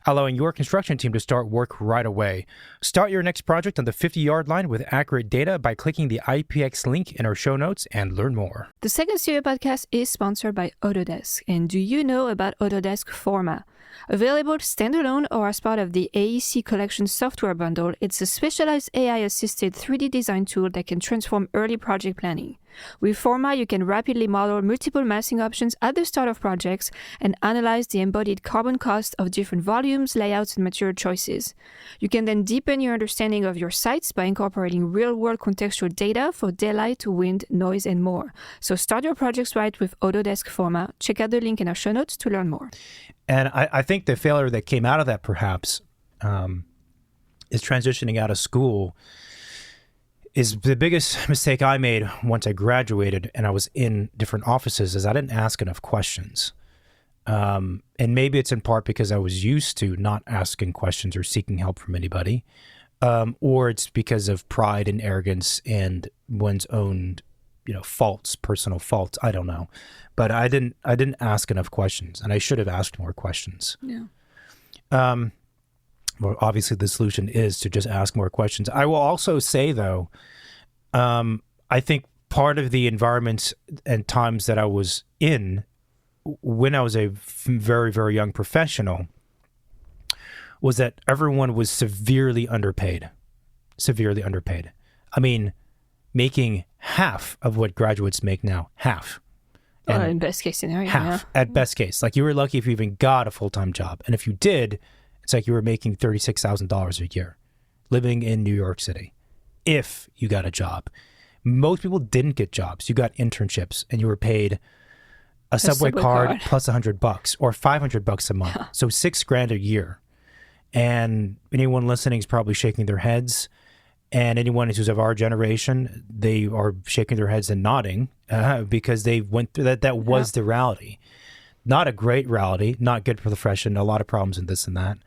allowing your construction team to start work right away. Start your next project on the 50-yard line with accurate data by clicking the IPX link in our show notes and learn more. The Second Studio podcast is sponsored by Autodesk. And do you know about Autodesk Forma? Available standalone or as part of the AEC Collection software bundle, it's a specialized AI-assisted 3D design tool that can transform early project planning. With Forma, you can rapidly model multiple massing options at the start of projects and analyze the embodied carbon cost of different volumes, layouts, and material choices. You can then deepen your understanding of your sites by incorporating real-world contextual data for daylight, wind, noise, and more. So start your projects right with Autodesk Forma. Check out the link in our show notes to learn more. And I think the failure that came out of that perhaps is transitioning out of school is the biggest mistake I made once I graduated and I was in different offices is I didn't ask enough questions. And maybe it's in part because I was used to not asking questions or seeking help from anybody. Or it's because of pride and arrogance and one's own, faults, personal faults. I don't know. But I didn't ask enough questions and I should have asked more questions. Yeah. Well, obviously the solution is to just ask more questions. I will also say though, I think part of the environments and times that I was in when I was a very, very young professional was that everyone was severely underpaid. I mean, making half of what graduates make now, half. In best case scenario, half yeah. At best case. Like you were lucky if you even got a full-time job. And if you did, it's like you were making $36,000 a year living in New York City. If you got a job. Most people didn't get jobs. You got internships and you were paid a subway card plus $100 or $500 a month. Yeah. So $6,000 a year. And anyone listening is probably shaking their heads. And anyone who's of our generation, they are shaking their heads and nodding because they went through that. That was the reality. Not a great reality, not good for the profession, a lot of problems in this and that.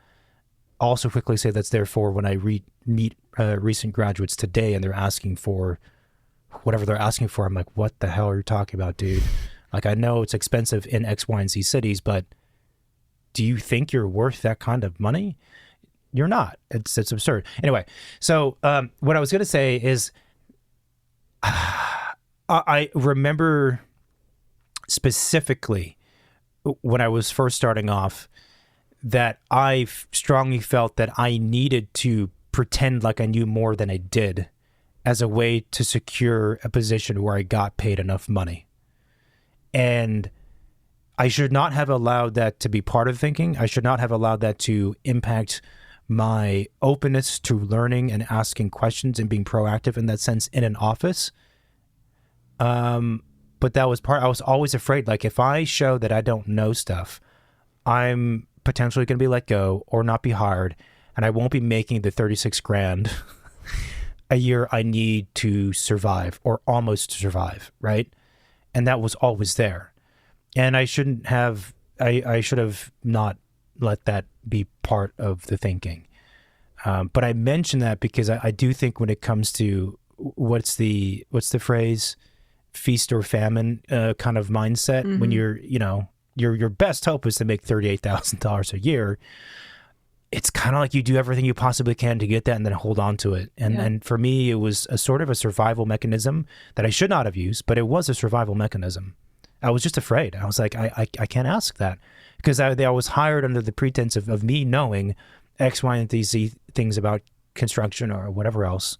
Also quickly say that's therefore when I meet recent graduates today and they're asking for whatever they're asking for, I'm like, what the hell are you talking about, dude? Like, I know it's expensive in X, Y, and Z cities, but do you think you're worth that kind of money? You're not. It's absurd. Anyway, so what I was going to say is I remember specifically when I was first starting off that I strongly felt that I needed to pretend like I knew more than I did as a way to secure a position where I got paid enough money. And I should not have allowed that to be part of thinking. I should not have allowed that to impact my openness to learning and asking questions and being proactive in that sense in an office. But that was I was always afraid, like if I show that I don't know stuff, I'm potentially going to be let go or not be hired, and I won't be making the $36,000 a year I need to survive or almost survive, right? And that was always there. And I shouldn't have, I should have not let that be part of the thinking. But I mention that because I do think when it comes to what's the phrase, feast or famine kind of mindset, when you're, your best hope is to make $38,000 a year. It's kind of like you do everything you possibly can to get that and then hold on to it. And for me, it was a sort of a survival mechanism that I should not have used, but it was a survival mechanism. I was just afraid. I was like, I can't ask that, because I was hired under the pretense of me knowing X, Y, and Z things about construction or whatever else.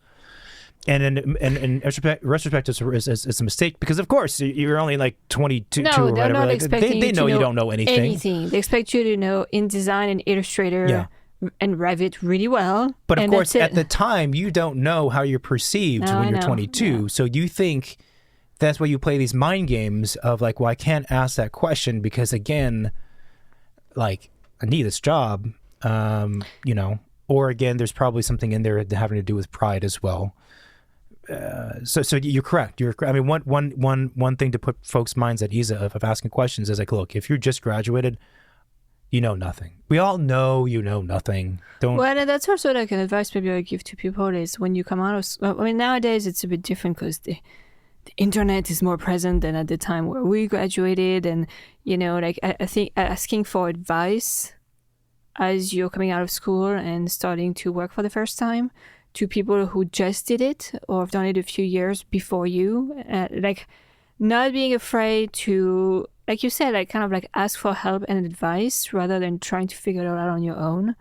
And in retrospect, it's a mistake, because of course you're only like 22 no, or they're whatever. not Like, expecting they you know to you don't know anything. They expect you to know InDesign and Illustrator and Revit really well. But of course, at the time, you don't know how you're perceived when you're 22. Yeah. So you think that's why you play these mind games of like, well, I can't ask that question because, again, like, I need this job, or again, there's probably something in there having to do with pride as well. So you're correct. I mean, one thing to put folks' minds at ease of asking questions is like, look, if you're just graduated, you know nothing. We all know you know nothing. Well, and that's also like an advice maybe I give to people is when you come out of, I mean, nowadays it's a bit different because the internet is more present than at the time where we graduated. And, like I think asking for advice as you're coming out of school and starting to work for the first time to people who just did it or have done it a few years before you, like not being afraid to, like you said, like kind of like ask for help and advice rather than trying to figure it out on your own.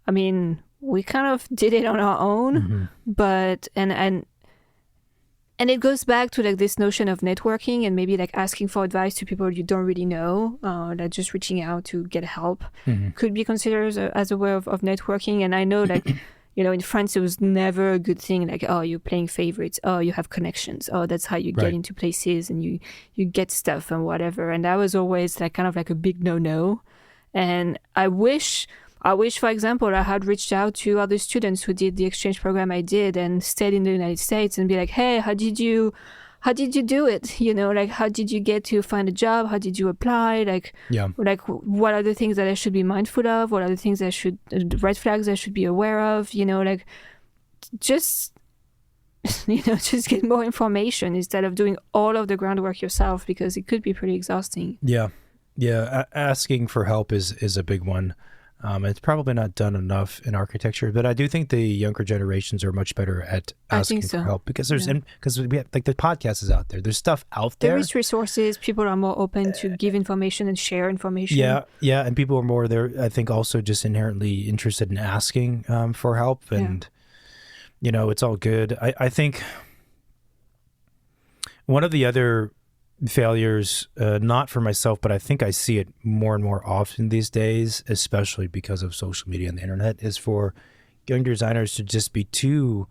I mean, we kind of did it on our own, but, and it goes back to like this notion of networking and maybe like asking for advice to people you don't really know, that just reaching out to get help could be considered as a way of networking. And I know like, in France, it was never a good thing. Like, oh, you're playing favorites. Oh, you have connections. Oh, that's how you get into places and you get stuff and whatever. And that was always like kind of like a big no-no. And I wish, for example, I had reached out to other students who did the exchange program I did and stayed in the United States and be like, hey, how did you do it? Like, how did you get to find a job? How did you apply? Like, what are the things that I should be mindful of? What are the things red flags I should be aware of? Like, just, just get more information instead of doing all of the groundwork yourself, because it could be pretty exhausting. Yeah. Asking for help is a big one. It's probably not done enough in architecture, but I do think the younger generations are much better at asking for help, because because we have, like, the podcast is out there. There's stuff out there. There is resources. People are more open to give information and share information. Yeah, and people are more there. I think also just inherently interested in asking for help, and it's all good. I think one of the other failures, not for myself, but I think I see it more and more often these days, especially because of social media and the internet, is for young designers to just be too,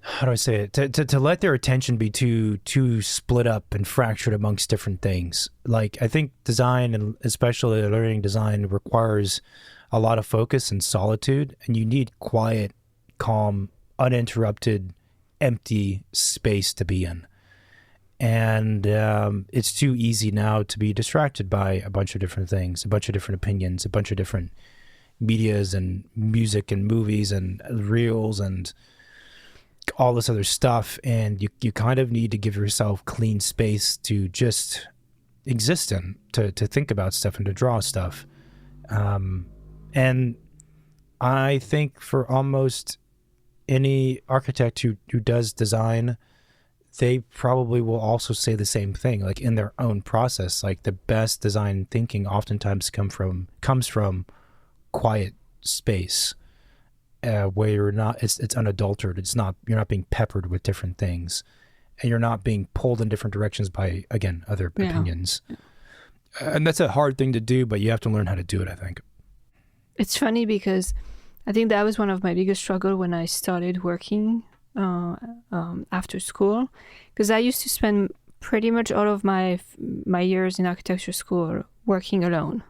how do I say it, to let their attention be too split up and fractured amongst different things. Like, I think design, and especially learning design, requires a lot of focus and solitude, and you need quiet, calm, uninterrupted, empty space to be in. And it's too easy now to be distracted by a bunch of different things, a bunch of different opinions, a bunch of different medias and music and movies and reels and all this other stuff. And you kind of need to give yourself clean space to just exist in, to think about stuff and to draw stuff. And I think for almost any architect who does design, they probably will also say the same thing, like in their own process. Like, the best design thinking oftentimes comes from quiet space, where you're not, it's unadulterated. You're not being peppered with different things, and you're not being pulled in different directions by, again, other opinions. And that's a hard thing to do, but you have to learn how to do it, I think. It's funny because I think that was one of my biggest struggles when I started working after school, because I used to spend pretty much all of my years in architecture school working alone.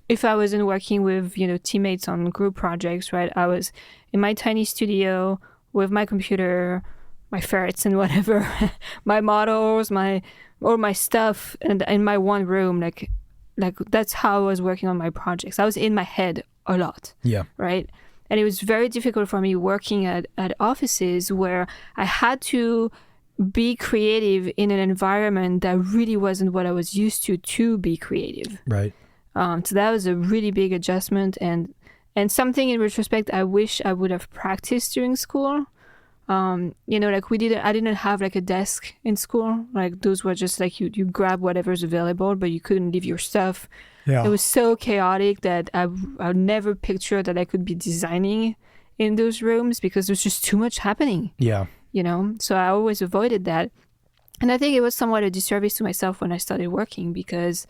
If I wasn't working with teammates on group projects, right, I was in my tiny studio with my computer, my ferrets and whatever, my models, all my stuff, and in my one room, like like that's how I was working on my projects. I was in my head a lot. Yeah. Right. And it was very difficult for me working at offices where I had to be creative in an environment that really wasn't what I was used to be creative. Right. So that was a really big adjustment, and something in retrospect I wish I would have practiced during school. Like I didn't have like a desk in school. Like those were just like you grab whatever's available, but you couldn't leave your stuff. Yeah. It was so chaotic that I never pictured that I could be designing in those rooms because there's just too much happening. Yeah. So I always avoided that. And I think it was somewhat a disservice to myself when I started working, because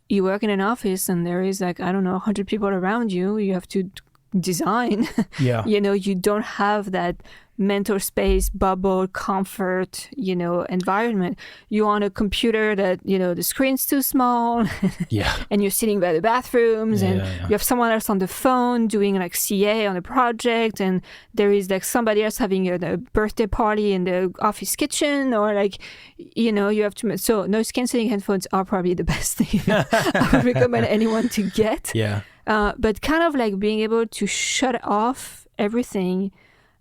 you work in an office and there is 100 people around you. You have to design. Yeah. You don't have that mental space, bubble, comfort, environment. You're on a computer that, the screen's too small. Yeah. And you're sitting by the bathrooms, and you have someone else on the phone doing like CA on a project, and there is like somebody else having a birthday party in the office kitchen, or you have to. So noise cancelling headphones are probably the best thing I would recommend anyone to get. Yeah. But kind of like being able to shut off everything.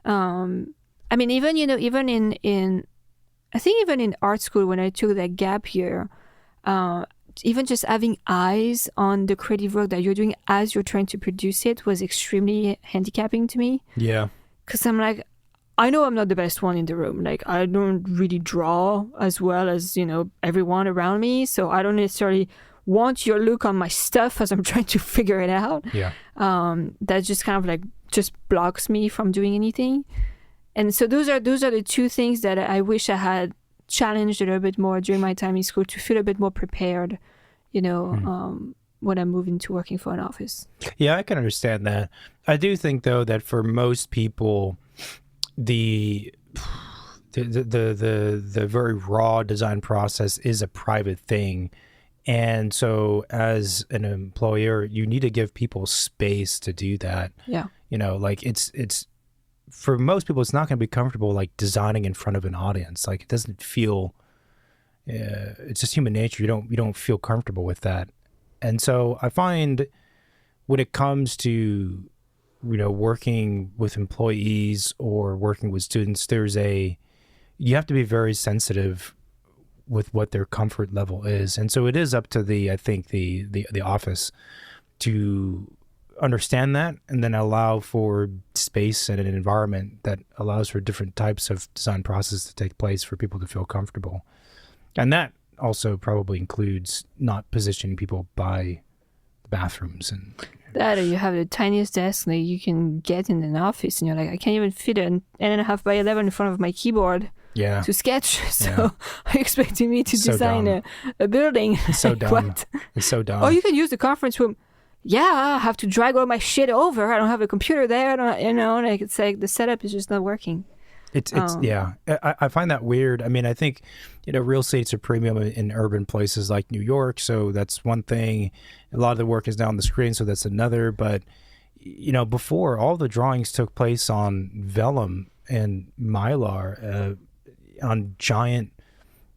Even in I think even in art school, when I took that gap year, even just having eyes on the creative work that you're doing as you're trying to produce it was extremely handicapping to me. Yeah. Because I'm like, I know I'm not the best one in the room. Like, I don't really draw as well as, everyone around me. So I don't necessarily want your look on my stuff as I'm trying to figure it out. Yeah. That just kind of like just blocks me from doing anything. And so those are the two things that I wish I had challenged a little bit more during my time in school to feel a bit more prepared, when I move into working for an office. Yeah, I can understand that. I do think though that for most people, the very raw design process is a private thing. And so as an employer, you need to give people space to do that. Yeah. It's for most people, it's not going to be comfortable like designing in front of an audience. Like it doesn't feel, it's just human nature. You don't feel comfortable with that. And so I find when it comes to, working with employees or working with students, you have to be very sensitive with what their comfort level is. And so it is up to the office to understand that and then allow for space and an environment that allows for different types of design process to take place for people to feel comfortable. And that also probably includes not positioning people by the bathrooms and that, or you have the tiniest desk that you can get in an office and you're like, I can't even fit an 8.5 by 11 in front of my keyboard. Yeah. To sketch. So are you expecting me to design a building? It's so dumb. What? It's so dumb. Oh, you can use the conference room. Yeah, I have to drag all my shit over. I don't have a computer there. It's like the setup is just not working. I find that weird. I mean, I think, real estate's a premium in urban places like New York. So that's one thing. A lot of the work is now on the screen. So that's another. But, before all the drawings took place on vellum and Mylar, on giant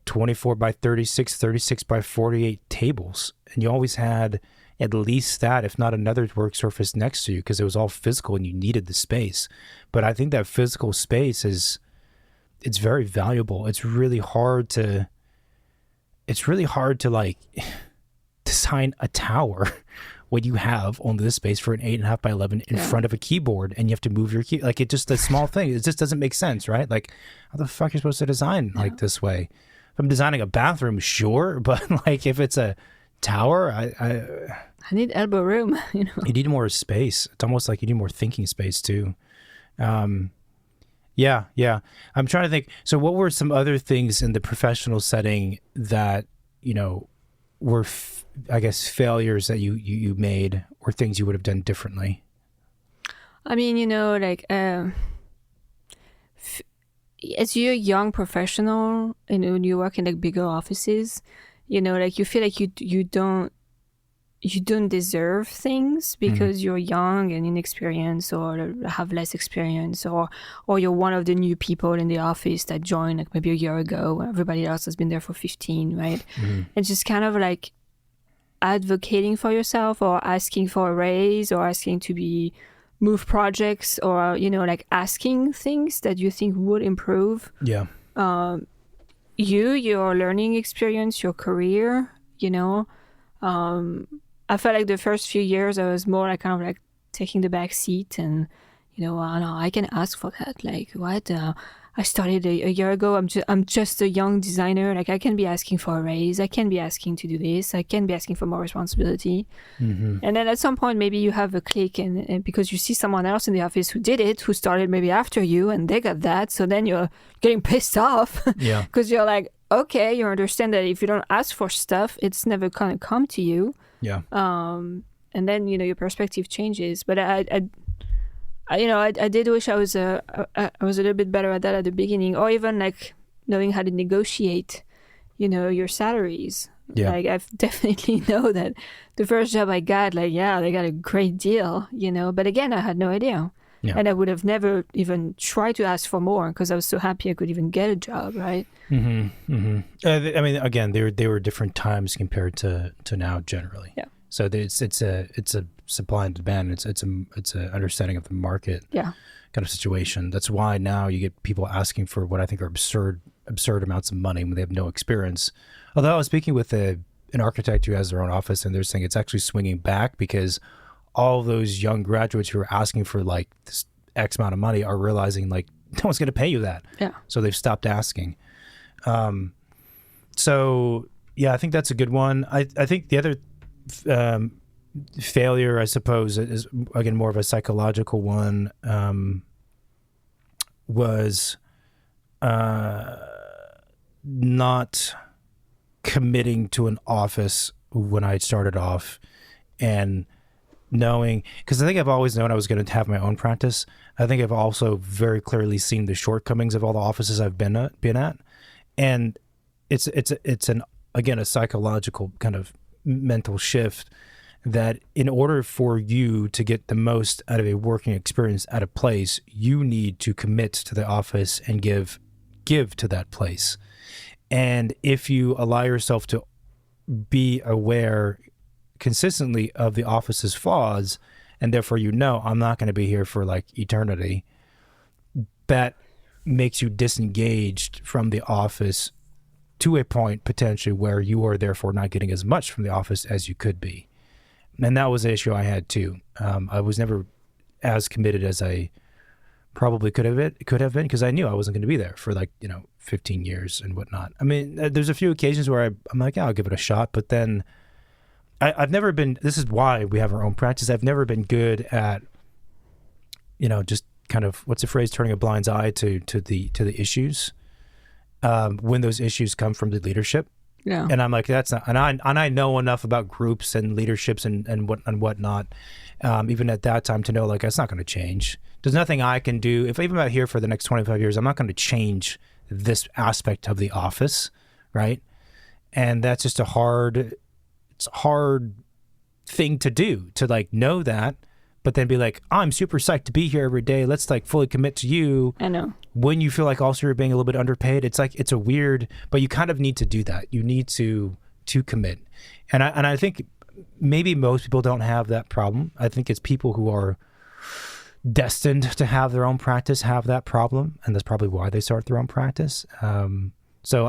24 by 36, 36 by 48 tables. And you always had at least that, if not another work surface next to you, because it was all physical and you needed the space. But I think that physical space it's very valuable. It's really hard to like design a tower when you have only the space for an 8.5 by 11 in front of a keyboard and you have to move your key. Like, it just, a small thing, it just doesn't make sense, right? Like, how the fuck are you supposed to design like this way? If I'm designing a bathroom, sure, but like if it's a tower, I need elbow room, You need more space. It's almost like you need more thinking space too. Yeah. I'm trying to think. So what were some other things in the professional setting that, were I guess failures that you made or things you would have done differently? I mean, as you're a young professional, when you work in like bigger offices, you feel like you don't deserve things because you're young and inexperienced or have less experience, or you're one of the new people in the office that joined like maybe a year ago when everybody else has been there for 15, right? It's just kind of like advocating for yourself or asking for a raise or asking to be move projects or, like asking things that you think would improve your learning experience, your career, I felt like the first few years I was more like kind of like taking the back seat and, no, I can ask for that. Like, what? I started a year ago. I'm just a young designer. Like, I can be asking for a raise. I can be asking to do this. I can be asking for more responsibility. Mm-hmm. And then at some point, maybe you have a click, and because you see someone else in the office who did it, who started maybe after you, and they got that. So then you're getting pissed off. Yeah. Because you're like, okay, you understand that if you don't ask for stuff, it's never gonna come to you. Yeah. And then your perspective changes. But I did wish I was a little bit better at that at the beginning, or even like knowing how to negotiate, your salaries. Yeah. Like I've definitely know that the first job I got, like, yeah, they got a great deal, But again, I had no idea. Yeah. And I would have never even tried to ask for more because I was so happy I could even get a job, right? Mm-hmm. Mm-hmm. I mean, again, they were different times compared to now generally. Yeah. So it's a supply and demand. It's a understanding of the market. Yeah. Kind of situation. That's why now you get people asking for what I think are absurd amounts of money when they have no experience. Although I was speaking with an architect who has their own office, and they're saying it's actually swinging back because all those young graduates who are asking for like this X amount of money are realizing like no one's going to pay you that. Yeah. So they've stopped asking. So yeah, I think that's a good one. I think the other failure, I suppose, is again more of a psychological one. Was not committing to an office when I started off, and knowing, because I think I've always known I was going to have my own practice. I think I've also very clearly seen the shortcomings of all the offices I've been at, and it's a psychological kind of mental shift that in order for you to get the most out of a working experience at a place, you need to commit to the office and give to that place. And if you allow yourself to be aware consistently of the office's flaws, and therefore I'm not going to be here for like eternity, that makes you disengaged from the office to a point potentially where you are therefore not getting as much from the office as you could be. And that was an issue I had too. I was never as committed as I probably could have been because I knew I wasn't going to be there for 15 years and whatnot. I mean, there's a few occasions where I'm like, yeah, I'll give it a shot. But then I've never been, this is why we have our own practice. I've never been good at, just kind of, what's the phrase, turning a blind eye to the issues when those issues come from the leadership. Yeah. And I'm like, that's not, and I know enough about groups and leaderships and whatnot, even at that time to know like that's not going to change. There's nothing I can do. If I'm out here for the next 25 years, I'm not going to change this aspect of the office, right? And that's just it's a hard thing to do, to like know that, but then be like, I'm super psyched to be here every day. Let's like fully commit to you. I know. When you feel like also you're being a little bit underpaid, it's like, it's a weird, but you kind of need to do that. You need to commit. And I think maybe most people don't have that problem. I think it's people who are destined to have their own practice have that problem. And that's probably why they start their own practice. So,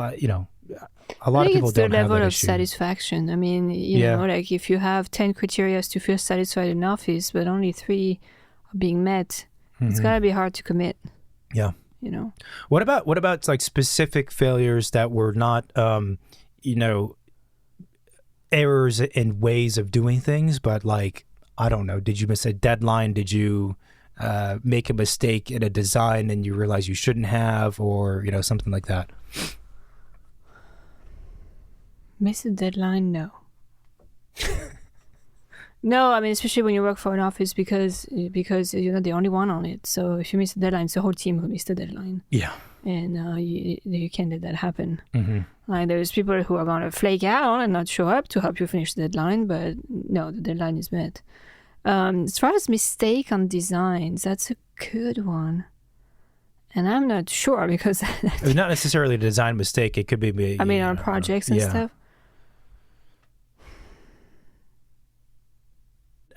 a lot of people don't have that issue. I think it's the level of satisfaction. I mean, you know, like if you have 10 criteria to feel satisfied in office, but only 3 are being met, it's gotta be hard to commit. Yeah. What about like specific failures that were not, errors in ways of doing things, but like, I don't know, did you miss a deadline? Did you make a mistake in a design and you realize you shouldn't have, or, something like that? Miss a deadline? No. No, I mean, especially when you work for an office because you're not the only one on it. So if you miss a deadline, it's the whole team who missed the deadline. Yeah. And you can't let that happen. Mm-hmm. Like there's people who are going to flake out and not show up to help you finish the deadline, but no, the deadline is met. As far as mistake on designs, that's a good one. And I'm not sure because... It's not necessarily a design mistake. It could be... on projects and stuff.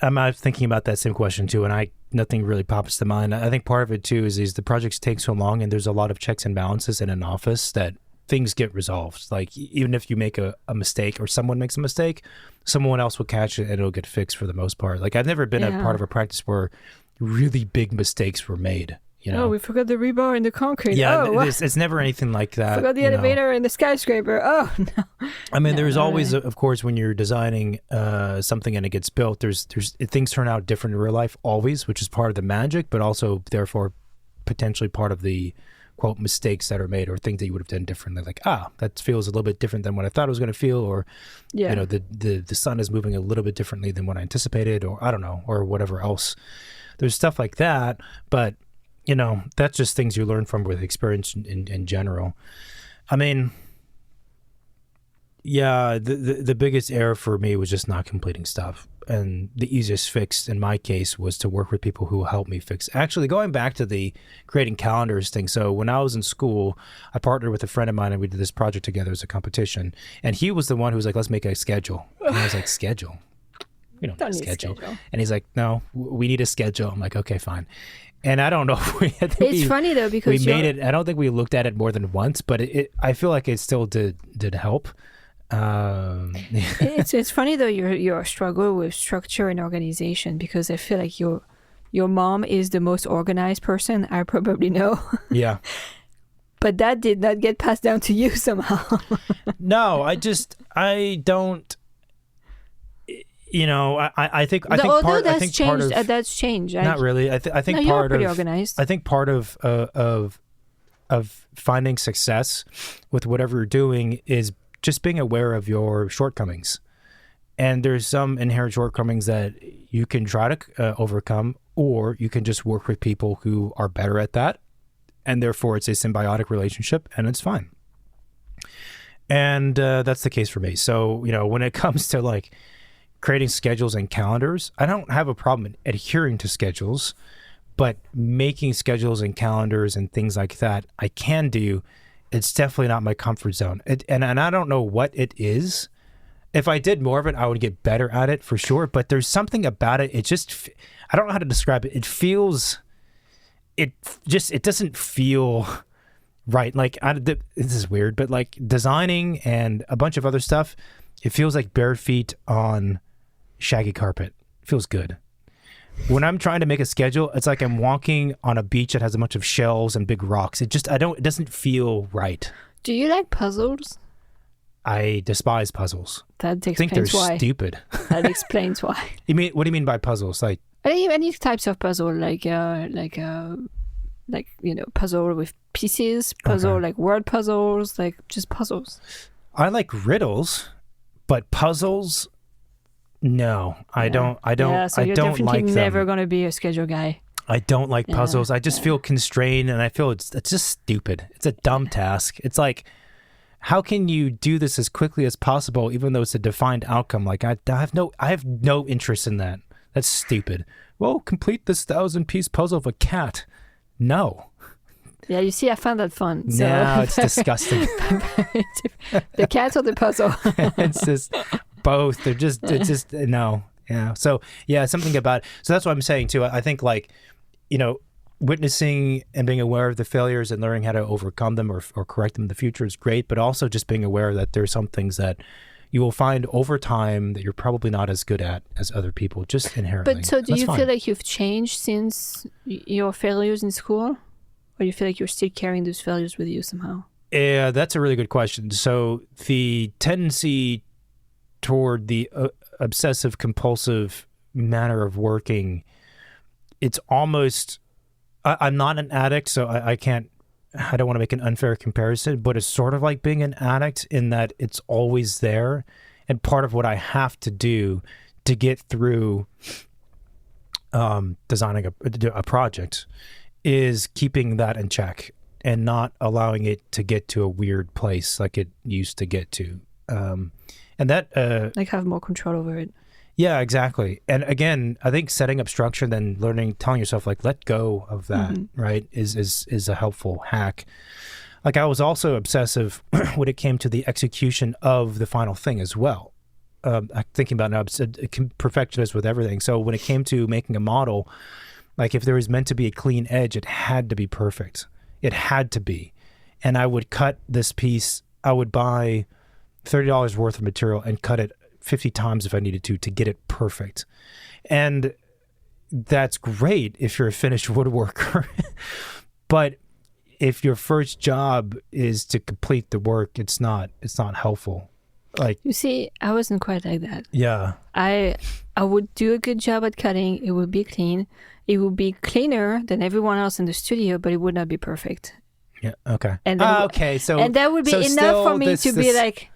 I'm thinking about that same question too, and nothing really pops to mind. I think part of it too is the projects take so long, and there's a lot of checks and balances in an office that things get resolved. Like even if you make a mistake or someone makes a mistake, someone else will catch it and it'll get fixed for the most part. Like I've never been a part of a practice where really big mistakes were made. You know? Oh, we forgot the rebar in the concrete. Yeah, oh, it's never anything like that. Forgot the elevator in the skyscraper. Oh, no. I mean, there's always, of course, when you're designing something and it gets built, there's things turn out different in real life always, which is part of the magic, but also therefore potentially part of the quote mistakes that are made or things that you would have done differently. Like, that feels a little bit different than what I thought it was going to feel, or you know, the sun is moving a little bit differently than what I anticipated, or I don't know, or whatever else. There's stuff like that, but you know, that's just things you learn from with experience in general. I mean, yeah, the biggest error for me was just not completing stuff. And the easiest fix in my case was to work with people who helped me fix. Actually, going back to the creating calendars thing. So when I was in school, I partnered with a friend of mine and we did this project together as a competition. And he was the one who was like, let's make a schedule. And I was like, schedule? We don't need a schedule. And he's like, no, we need a schedule. I'm like, okay, fine. And I don't know if it's funny though, because we made it. I don't think we looked at it more than once, but I feel like it still did help. It's funny though, your struggle with structure and organization, because I feel like your mom is the most organized person I probably know. Yeah. But that did not get passed down to you somehow. No, I don't. You know, I think part. I think part of that's changed. Not really. I think part pretty of organized. I think part of finding success with whatever you're doing is just being aware of your shortcomings. And there's some inherent shortcomings that you can try to overcome, or you can just work with people who are better at that, and therefore it's a symbiotic relationship, and it's fine. And that's the case for me. So you know, when it comes to like creating schedules and calendars, I don't have a problem adhering to schedules, but making schedules and calendars and things like that, I can do. It's definitely not my comfort zone. And I don't know what it is. If I did more of it, I would get better at it for sure. But there's something about it. It just, I don't know how to describe it. It doesn't feel right. Like, this is weird, but like designing and a bunch of other stuff, it feels like bare feet on shaggy carpet. It feels good. When I'm trying to make a schedule, it's like I'm walking on a beach that has a bunch of shells and big rocks. It doesn't feel right. Do you like puzzles? I despise puzzles. That explains why. I think they're stupid. That explains why. What do you mean by puzzles? Like any types of puzzle, like puzzle with pieces, puzzle like word puzzles, like just puzzles. I like riddles, but puzzles, no, I don't. Yeah, so you're definitely never going to be a schedule guy. I don't like puzzles. I just feel constrained, and I feel it's just stupid. It's a dumb task. It's like, how can you do this as quickly as possible, even though it's a defined outcome? Like I have no interest in that. That's stupid. Well, complete this 1,000-piece puzzle of a cat. No. Yeah, you see, I found that fun. So. No, it's disgusting. The cat or the puzzle? It's just both. It's just no. Yeah. So yeah, something about it. So that's what I'm saying too. I think like, you know, witnessing and being aware of the failures and learning how to overcome them or correct them in the future is great, but also just being aware that there's some things that you will find over time that you're probably not as good at as other people, just inherently. But so do you feel like you've changed since your failures in school? Or you feel like you're still carrying those failures with you somehow? Yeah, that's a really good question. So the tendency toward the obsessive compulsive manner of working, it's almost, I'm not an addict, so I don't want to make an unfair comparison, but it's sort of like being an addict in that it's always there. And part of what I have to do to get through designing a project is keeping that in check and not allowing it to get to a weird place like it used to get to. And that... like have more control over it. Yeah, exactly. And again, I think setting up structure, then telling yourself like, let go of that, right, is a helpful hack. Like I was also obsessive when it came to the execution of the final thing as well. I'm thinking about now, a perfectionist with everything. So when it came to making a model, like if there was meant to be a clean edge, it had to be perfect. It had to be. And I would cut this piece. I would buy $30 worth of material and cut it 50 times if I needed to get it perfect. And that's great if you're a finished woodworker. But if your first job is to complete the work, it's not helpful. Like, you see, I wasn't quite like that. Yeah. I would do a good job at cutting. It would be clean. It would be cleaner than everyone else in the studio, but it would not be perfect. Yeah. Okay. And then, okay. So and that would be enough for me to be like.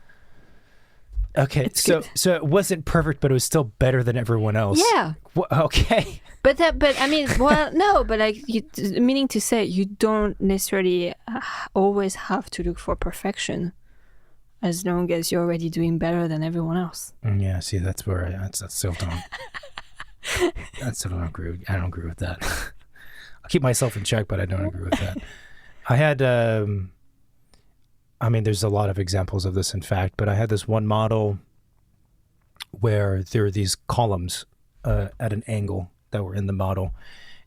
Okay. So it wasn't perfect, but it was still better than everyone else. Yeah. Okay. But I mean, well, no, but like, meaning to say, you don't necessarily always have to look for perfection, as long as you're already doing better than everyone else. Yeah. See, that's where I still don't. I still don't agree. I don't agree with that. I'll keep myself in check, but I don't agree with that. I had, I mean, there's a lot of examples of this, in fact, but I had this one model where there were these columns at an angle that were in the model,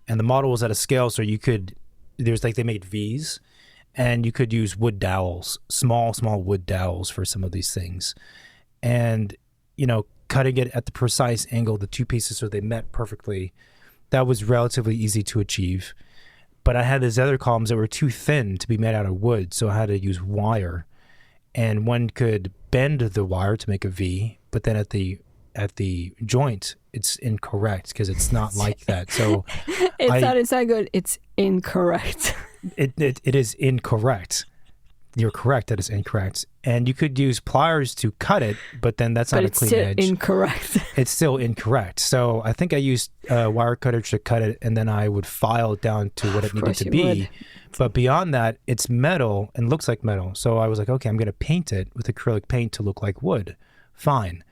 and the model was at a scale, so you could, there's like, they made V's, and you could use wood dowels, small wood dowels for some of these things. And, you know, cutting it at the precise angle, the two pieces so they met perfectly, that was relatively easy to achieve. But I had these other columns that were too thin to be made out of wood, so I had to use wire. And one could bend the wire to make a V, but then at the joint, it's incorrect because it's not like that. So it's not good. It's incorrect. It is incorrect. You're correct. That is incorrect. And you could use pliers to cut it, but then that's not a clean edge. It's still incorrect. It's still incorrect. So I think I used wire cutters to cut it, and then I would file it down to what it needed to be. Would. But beyond that, it's metal and looks like metal. So I was like, okay, I'm going to paint it with acrylic paint to look like wood. Fine.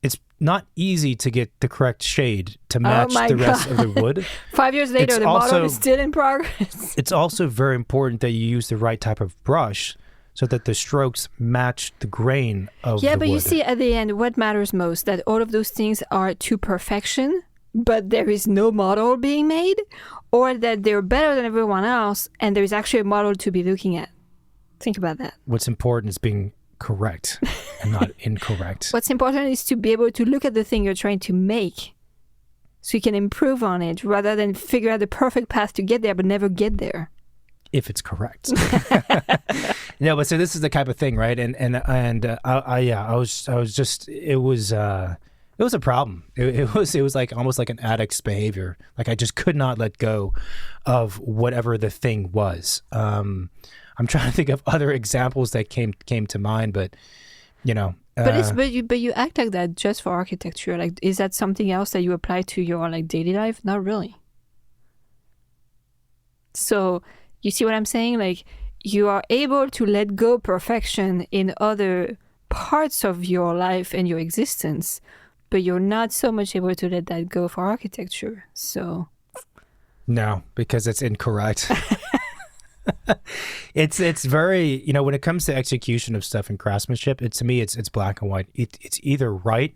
It's not easy to get the correct shade to match the rest of the wood. 5 years later, the model is still in progress. It's also very important that you use the right type of brush so that the strokes match the grain of the wood. Yeah, but you see, at the end, what matters most, that all of those things are to perfection, but there is no model being made, or that they're better than everyone else, and there's actually a model to be looking at. Think about that. What's important is being correct and not incorrect. What's important is to be able to look at the thing you're trying to make so you can improve on it rather than figure out the perfect path to get there but never get there. If it's correct. No, but so this is the type of thing, right? I was just, it was a problem. It was like almost like an addict's behavior. Like I just could not let go of whatever the thing was. I'm trying to think of other examples that came to mind, but you know. But you act like that just for architecture. Like, is that something else that you apply to your like daily life? Not really. So you see what I'm saying? Like, you are able to let go perfection in other parts of your life and your existence, but you're not so much able to let that go for architecture. So no, because it's incorrect. It's very, you know, when it comes to execution of stuff and craftsmanship, to me it's black and white. It's either right,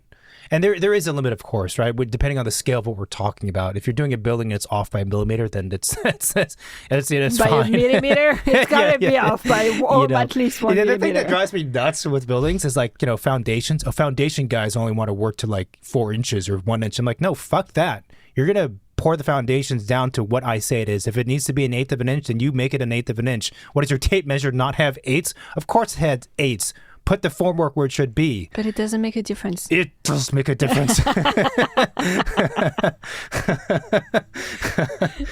and there is a limit, of course, right? Depending on the scale of what we're talking about. If you're doing a building and it's off by a millimeter, then it's by fine. A millimeter, it's gotta be off by at least 1 millimeter. The thing that drives me nuts with buildings is like, you know, foundations. Foundation guys only want to work to like 4 inches or 1 inch. I'm like, no, fuck that. You're gonna pour the foundations down to what I say it is. If it needs to be 1/8 of an inch, then you make it 1/8 of an inch. What does your tape measure not have 8s? Of course it had 8s. Put the formwork where it should be. But it doesn't make a difference. It does make a difference.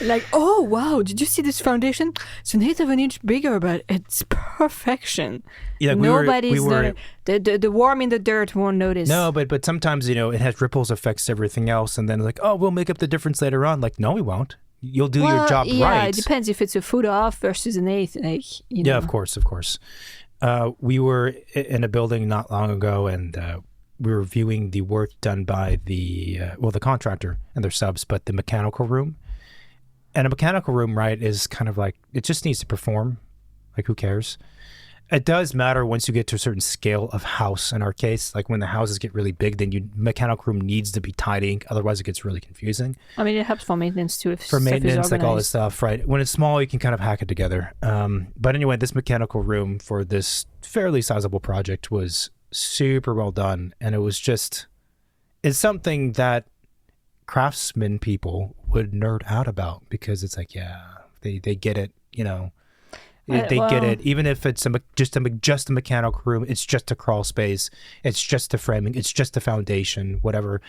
Like, oh wow, did you see this foundation? It's 1/8 of an inch bigger, but it's perfection. Yeah, the worm in the dirt won't notice. No, but sometimes, you know, it has ripples affects everything else, and then like, oh, we'll make up the difference later on. Like, no, we won't. You'll do your job right. Yeah, it depends if it's a foot off versus 1/8. Like, you know. Yeah, of course. We were in a building not long ago, and we were viewing the work done by the contractor and their subs, but the mechanical room. And a mechanical room, right, is kind of like, it just needs to perform. Like, who cares? It does matter once you get to a certain scale of house. In our case, like when the houses get really big, then mechanical room needs to be tidying. Otherwise, it gets really confusing. I mean, it helps for maintenance too. If For stuff is maintenance, like all this organized. stuff, right? When it's small, you can kind of hack it together. But anyway, this mechanical room for this fairly sizable project was super well done, and it's something that craftsmen people would nerd out about because it's like, yeah, they get it, you know. They get it, even if it's just a mechanical room. It's just a crawl space. It's just the framing. It's just the foundation. Whatever.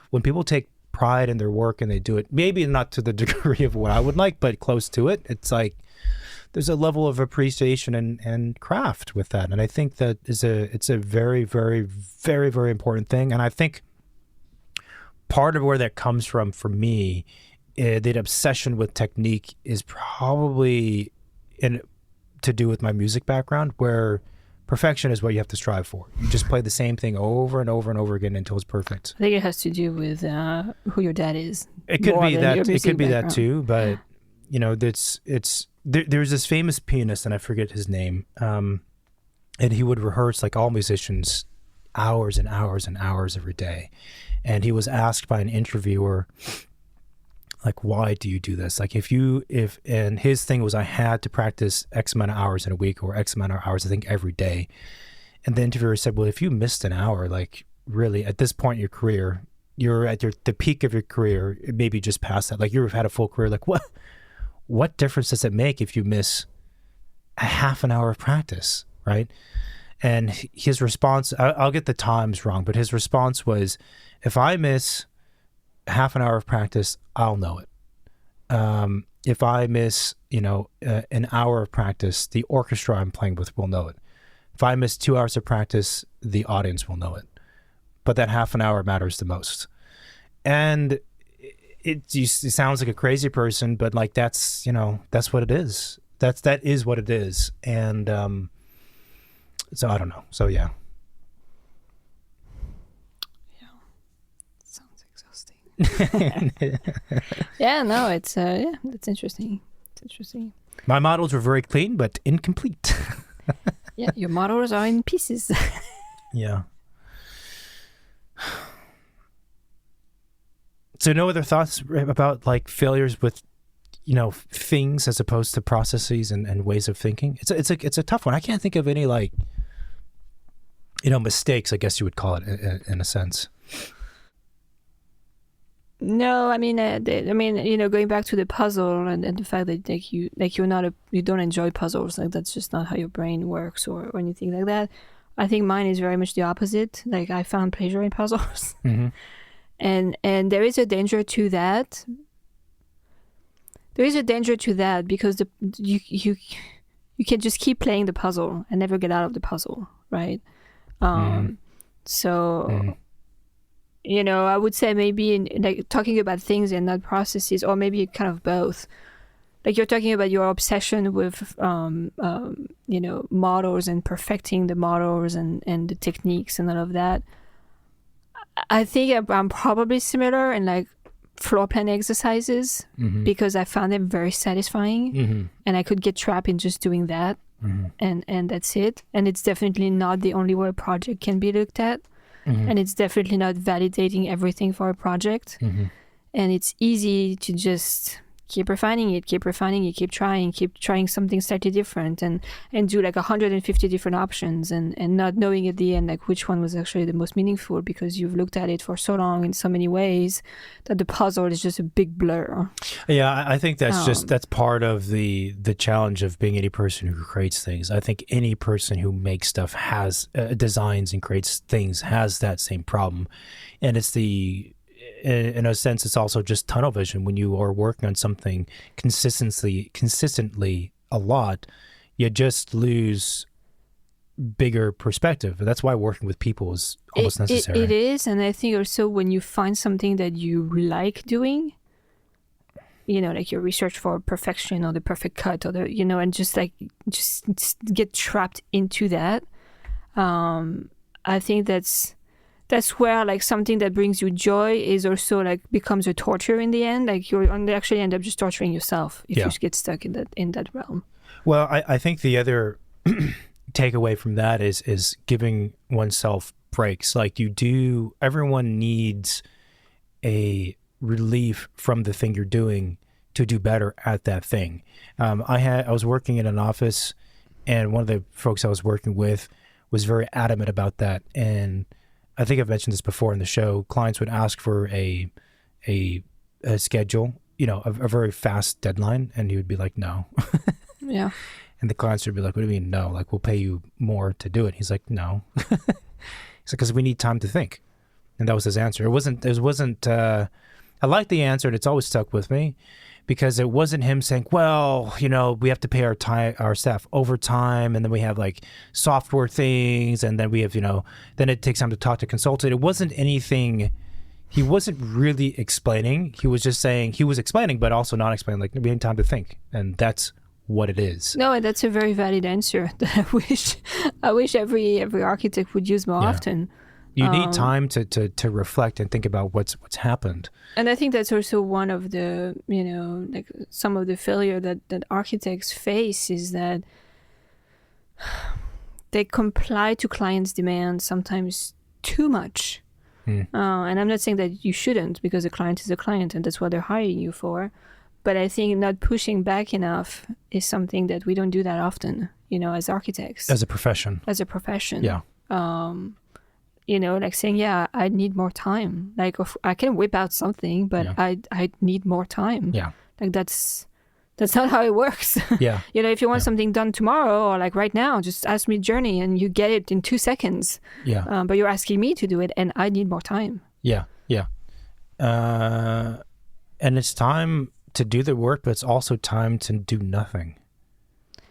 When people take pride in their work and they do it, maybe not to the degree of what I would like, but close to it. It's like there's a level of appreciation and craft with that, and I think that it's a very, very, very, very important thing. And I think part of where that comes from for me, that obsession with technique is probably to do with my music background, where perfection is what you have to strive for. You just play the same thing over and over and over again until it's perfect. I think it has to do with who your dad is. It could more be than that. your It music could be that background. too. But you know, there's this famous pianist, and I forget his name. And he would rehearse like all musicians, hours and hours and hours every day. And he was asked by an interviewer, like, why do you do this? Like, and his thing was, I had to practice X amount of hours in a week or X amount of hours, I think, every day. And the interviewer said, well, if you missed an hour, like, really, at this point in your career, you're at the peak of your career, maybe just past that. Like, you've had a full career. Like, what difference does it make if you miss a half an hour of practice, right? And his response, I'll get the times wrong, but his response was, if I miss half an hour of practice, I'll know it. If I miss, an hour of practice, the orchestra I'm playing with will know it. If I miss 2 hours of practice, the audience will know it. But that half an hour matters the most. And it sounds like a crazy person, but like that's what it is. That is what it is. And so I don't know. So yeah. Sounds exhausting. Yeah, no, it's that's interesting. It's interesting. My models were very clean, but incomplete. Yeah, your models are in pieces. Yeah. So no other thoughts about like failures with, things as opposed to processes and ways of thinking? It's a tough one. I can't think of any like, mistakes, I guess you would call it in a sense. No, I mean, going back to the puzzle and the fact that you don't enjoy puzzles, like that's just not how your brain works or anything like that. I think mine is very much the opposite. Like I found pleasure in puzzles, Mm-hmm. and there is a danger to that. There is a danger to that because you can just keep playing the puzzle and never get out of the puzzle, right? So. I would say maybe in like talking about things and not processes, or maybe kind of both. Like you're talking about your obsession with, models and perfecting the models and the techniques and all of that. I think I'm probably similar in like floor plan exercises because I found them very satisfying and I could get trapped in just doing that and that's it. And it's definitely not the only way a project can be looked at. And it's definitely not validating everything for a project. And it's easy to just keep refining it, keep trying something slightly different and do like 150 different options and not knowing at the end like which one was actually the most meaningful because you've looked at it for so long in so many ways that the puzzle is just a big blur. Yeah, I think that's part of the challenge of being any person who creates things. I think any person who makes stuff has designs and creates things has that same problem. And it's in a sense, it's also just tunnel vision. When you are working on something consistently a lot, you just lose bigger perspective. And that's why working with people is almost necessary. It is. And I think also when you find something that you like doing, like your research for perfection or the perfect cut or and just get trapped into that. I think that's where like something that brings you joy is also like becomes a torture in the end. Like you actually end up just torturing yourself if you get stuck in that realm. Well, I think the other take away from that is giving oneself breaks. Like everyone needs a relief from the thing you're doing to do better at that thing. I was working in an office, and one of the folks I was working with was very adamant about that. And I think I've mentioned this before in the show. Clients would ask for a schedule, a very fast deadline, and he would be like, no. Yeah. And the clients would be like, what do you mean no? Like, we'll pay you more to do it. He's like, no. He's like, because we need time to think. And that was his answer. It wasn't, I like the answer, and it's always stuck with me, because it wasn't him saying, well, we have to pay our staff overtime, and then we have like software things, and then we have, then it takes time to talk to consultant. It wasn't anything, he wasn't really explaining. He was just saying, he was explaining, but also not explaining, like, we need time to think. And that's what it is. No, that's a very valid answer that I wish every architect would use more often. You need time to reflect and think about what's happened. And I think that's also one of the, like some of the failure that architects face is that they comply to clients' demands sometimes too much. And I'm not saying that you shouldn't, because a client is a client and that's what they're hiring you for. But I think not pushing back enough is something that we don't do that often, as architects. As a profession. Yeah. Like saying, I need more time. Like, I can whip out something, but I need more time. Yeah. Like, that's not how it works. Yeah. If you want something done tomorrow or like right now, just ask me Journey and you get it in 2 seconds. Yeah. But you're asking me to do it and I need more time. Yeah. Yeah. And it's time to do the work, but it's also time to do nothing.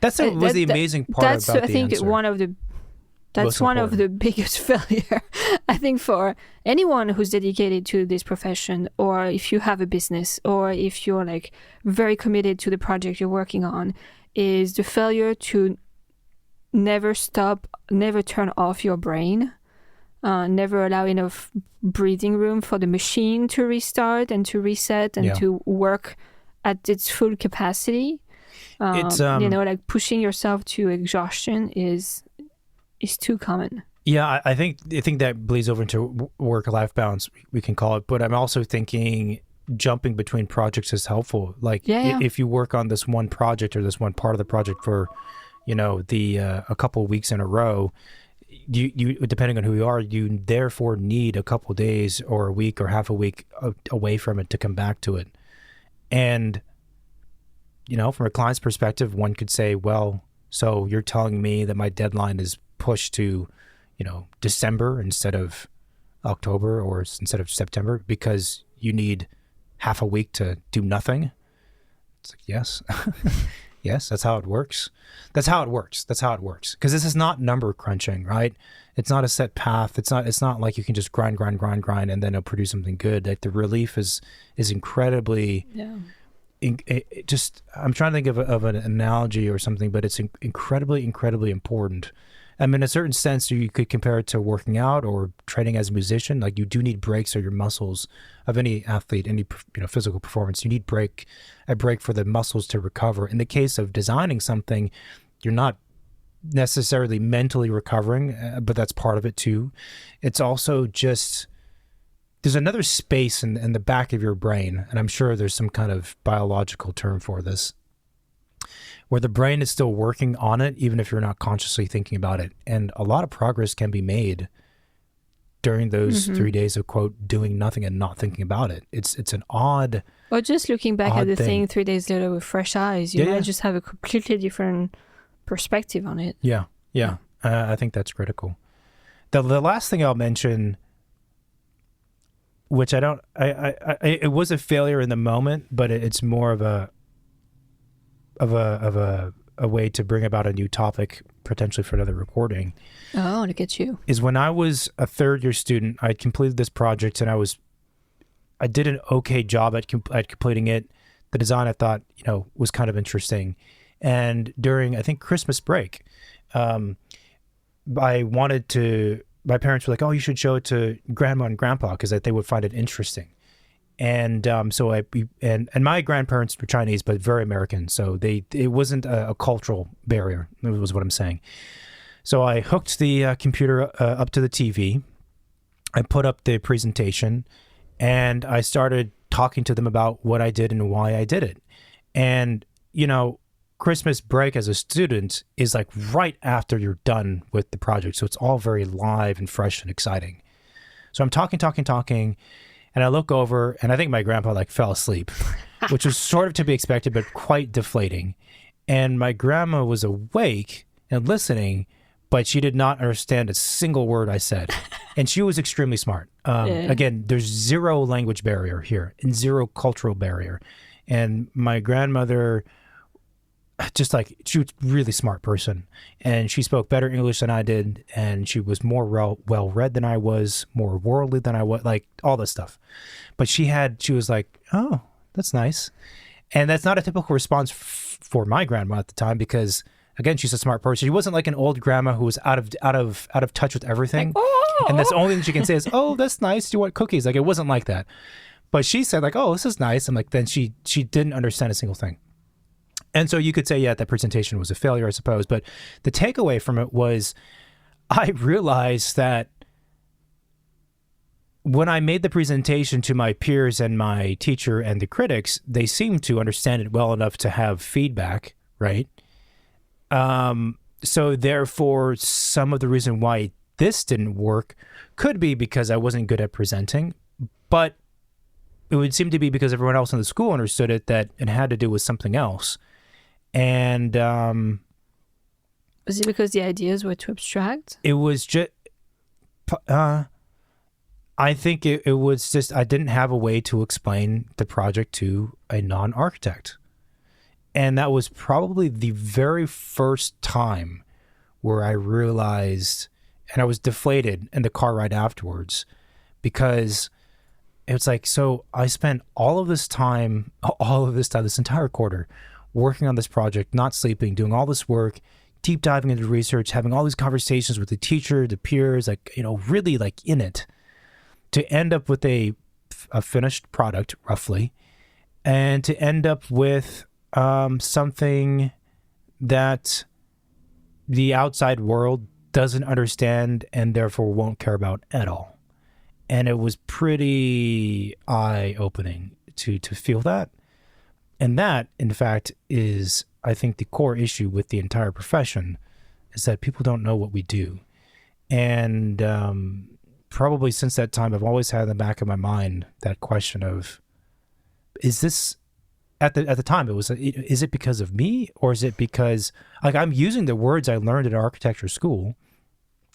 Was the amazing part about the answer. I think that's one of the biggest failure, I think, for anyone who's dedicated to this profession, or if you have a business, or if you're like very committed to the project you're working on, is the failure to never stop, never turn off your brain, never allow enough breathing room for the machine to restart and to reset and to work at its full capacity. It's like pushing yourself to exhaustion is too common. Yeah, I think that bleeds over into work-life balance, we can call it. But I'm also thinking jumping between projects is helpful. Like, if you work on this one project or this one part of the project for, a couple of weeks in a row, you depending on who you are, you therefore need a couple of days or a week or half a week away from it to come back to it. And, from a client's perspective, one could say, well, so you're telling me that my deadline is pushed to, December instead of October or instead of September because you need half a week to do nothing? It's like, yes. Yes, that's how it works. That's how it works. Because this is not number crunching, right? It's not a set path. It's not like you can just grind, and then it'll produce something good. Like, the relief is incredibly... Yeah. I'm trying to think of an analogy or something, but it's incredibly, incredibly important. I mean, in a certain sense, you could compare it to working out or training as a musician. Like, you do need breaks, or your muscles of any athlete, any physical performance. You need a break for the muscles to recover. In the case of designing something, you're not necessarily mentally recovering, but that's part of it too. It's also just... there's another space in the back of your brain, and I'm sure there's some kind of biological term for this, where the brain is still working on it, even if you're not consciously thinking about it. And a lot of progress can be made during those 3 days of, quote, doing nothing and not thinking about it. It's an odd... or just looking back at the thing 3 days later with fresh eyes. You might just have a completely different perspective on it. Yeah. I think that's critical. The last thing I'll mention... which it was a failure in the moment, but it's more of a way to bring about a new topic, potentially for another recording. Oh, look at you. Is when I was a third-year student, I completed this project, and I did an okay job at completing it. The design, I thought, was kind of interesting. And during, I think, Christmas break, my parents were like, oh, you should show it to grandma and grandpa because they would find it interesting. And and my grandparents were Chinese, but very American. So it wasn't a cultural barrier, was what I'm saying. So I hooked the computer up to the TV. I put up the presentation, and I started talking to them about what I did and why I did it. And, you know, Christmas break as a student is like right after you're done with the project. So it's all very live and fresh and exciting. So I'm talking, and I look over, and I think my grandpa like fell asleep, which was sort of to be expected, but quite deflating. And my grandma was awake and listening, but she did not understand a single word I said. And she was extremely smart. Again, there's zero language barrier here and zero cultural barrier. And my grandmother, just like, she was a really smart person. And she spoke better English than I did. And she was more well-read than I was, more worldly than I was, like all this stuff. But she was like, oh, that's nice. And that's not a typical response for my grandma at the time because, again, she's a smart person. She wasn't like an old grandma who was out of touch with everything. Like, oh! And that's the only thing she can say is, "Oh, that's nice. Do you want cookies?" Like, it wasn't like that. But she said, like, "Oh, this is nice." And like, then she didn't understand a single thing. And so you could say, yeah, that presentation was a failure, I suppose. But the takeaway from it was, I realized that when I made the presentation to my peers and my teacher and the critics, they seemed to understand it well enough to have feedback, right? So therefore, some of the reason why this didn't work could be because I wasn't good at presenting, but it would seem to be because everyone else in the school understood it, that it had to do with something else. And was it because the ideas were too abstract? It was just, I think it was just, I didn't have a way to explain the project to a non-architect. And that was probably the very first time where I realized, and I was deflated in the car ride afterwards, because it was like, so I spent all of this time, this entire quarter, working on this project, not sleeping, doing all this work, deep diving into research, having all these conversations with the teacher, the peers, like, you know, really like in it, to end up with a finished product, roughly, and to end up with something that the outside world doesn't understand and therefore won't care about at all. And it was pretty eye-opening to feel that. And that, in fact, is, I think, the core issue with the entire profession, is that people don't know what we do. And probably since that time, I've always had in the back of my mind that question of, is this, at the time, it was, is it because of me, or is it because, like, I'm using the words I learned at architecture school.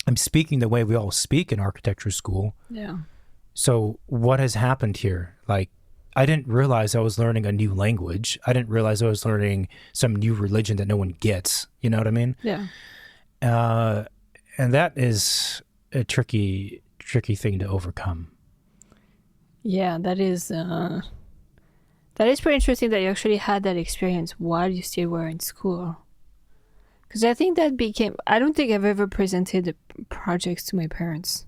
I'm speaking the way we all speak in architecture school. Yeah. So what has happened here? Like, I didn't realize I was learning a new language. I didn't realize I was learning some new religion that no one gets. You know what I mean? Yeah. And that is a tricky thing to overcome. Yeah, that is pretty interesting that you actually had that experience while you still were in school. Because I think that I don't think I've ever presented projects to my parents.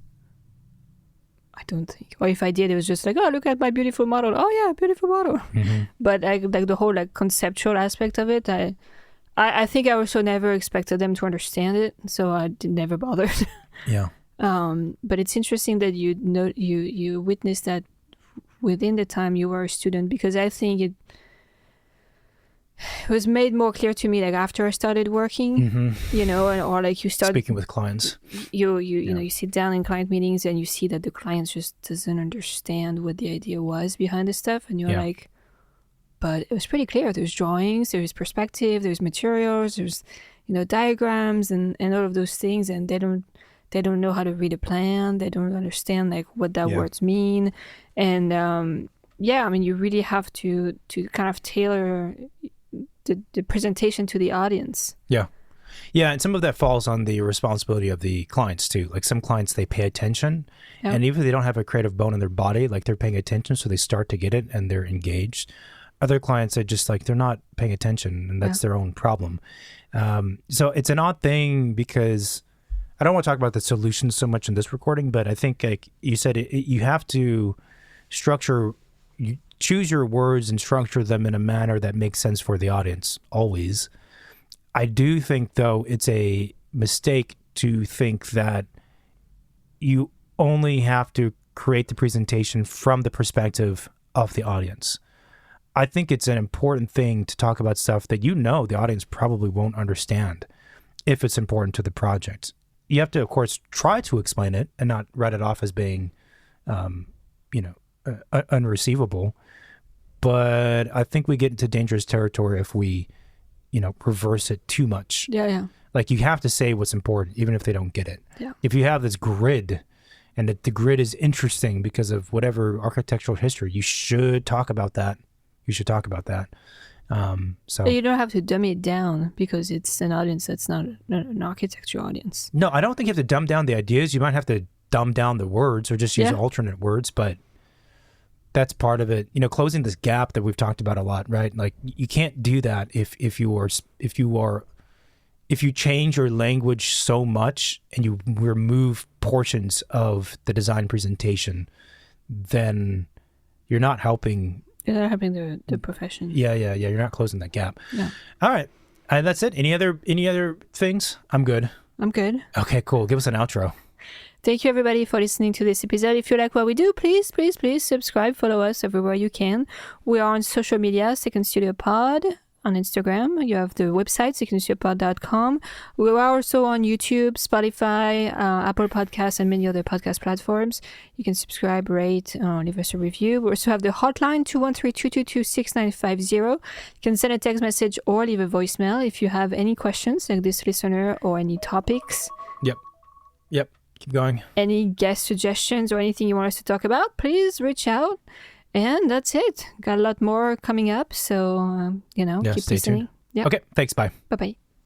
I don't think. Or if I did, it was just like, oh, look at my beautiful model. Oh yeah, beautiful model. Mm-hmm. But like the whole like conceptual aspect of it, I think I also never expected them to understand it, so I never bothered. Yeah. But it's interesting that you witnessed that within the time you were a student, because I think it was made more clear to me like after I started working, mm-hmm. you know, or like you start speaking with clients. You know, you sit down in client meetings and you see that the client just doesn't understand what the idea was behind the stuff, and you're like, but it was pretty clear. There's drawings, there's perspective, there's materials, there's, you know, diagrams and all of those things, and they don't know how to read a plan. They don't understand like what that words mean, and I mean, you really have to kind of tailor the presentation to the audience. Yeah, and some of that falls on the responsibility of the clients too. Like some clients, they pay attention, and even if they don't have a creative bone in their body, like they're paying attention, so they start to get it and they're engaged. Other clients are just like, they're not paying attention, and that's their own problem. So it's an odd thing, because I don't want to talk about the solutions so much in this recording, but I think like you said, you have to choose your words and structure them in a manner that makes sense for the audience, always. I do think, though, it's a mistake to think that you only have to create the presentation from the perspective of the audience. I think it's an important thing to talk about stuff that you know the audience probably won't understand if it's important to the project. You have to, of course, try to explain it and not write it off as being, unreceivable. But I think we get into dangerous territory if we, reverse it too much. Yeah. Like, you have to say what's important, even if they don't get it. Yeah. If you have this grid and that the grid is interesting because of whatever architectural history, you should talk about that. So But you don't have to dumb it down because it's an audience that's not an architecture audience. No, I don't think you have to dumb down the ideas. You might have to dumb down the words or just use alternate words, but that's part of it. Closing this gap that we've talked about a lot, right? Like, you can't do that if you change your language so much and you remove portions of the design presentation, then you're not helping. You're not helping the profession. Yeah. You're not closing that gap. Yeah. All right. That's it. Any other things? I'm good. I'm good. Okay, cool. Give us an outro. Thank you, everybody, for listening to this episode. If you like what we do, please subscribe, follow us everywhere you can. We are on social media, Second Studio Pod on Instagram. You have the website, secondstudiopod.com. We are also on YouTube, Spotify, Apple Podcasts, and many other podcast platforms. You can subscribe, rate, leave us a review. We also have the hotline, 213-222-6950. You can send a text message or leave a voicemail if you have any questions like this listener or any topics. Yep. Keep going. Any guest suggestions or anything you want us to talk about, please reach out. And that's it. Got a lot more coming up, so, keep stay listening. tuned. Okay, thanks. Bye. Bye-bye.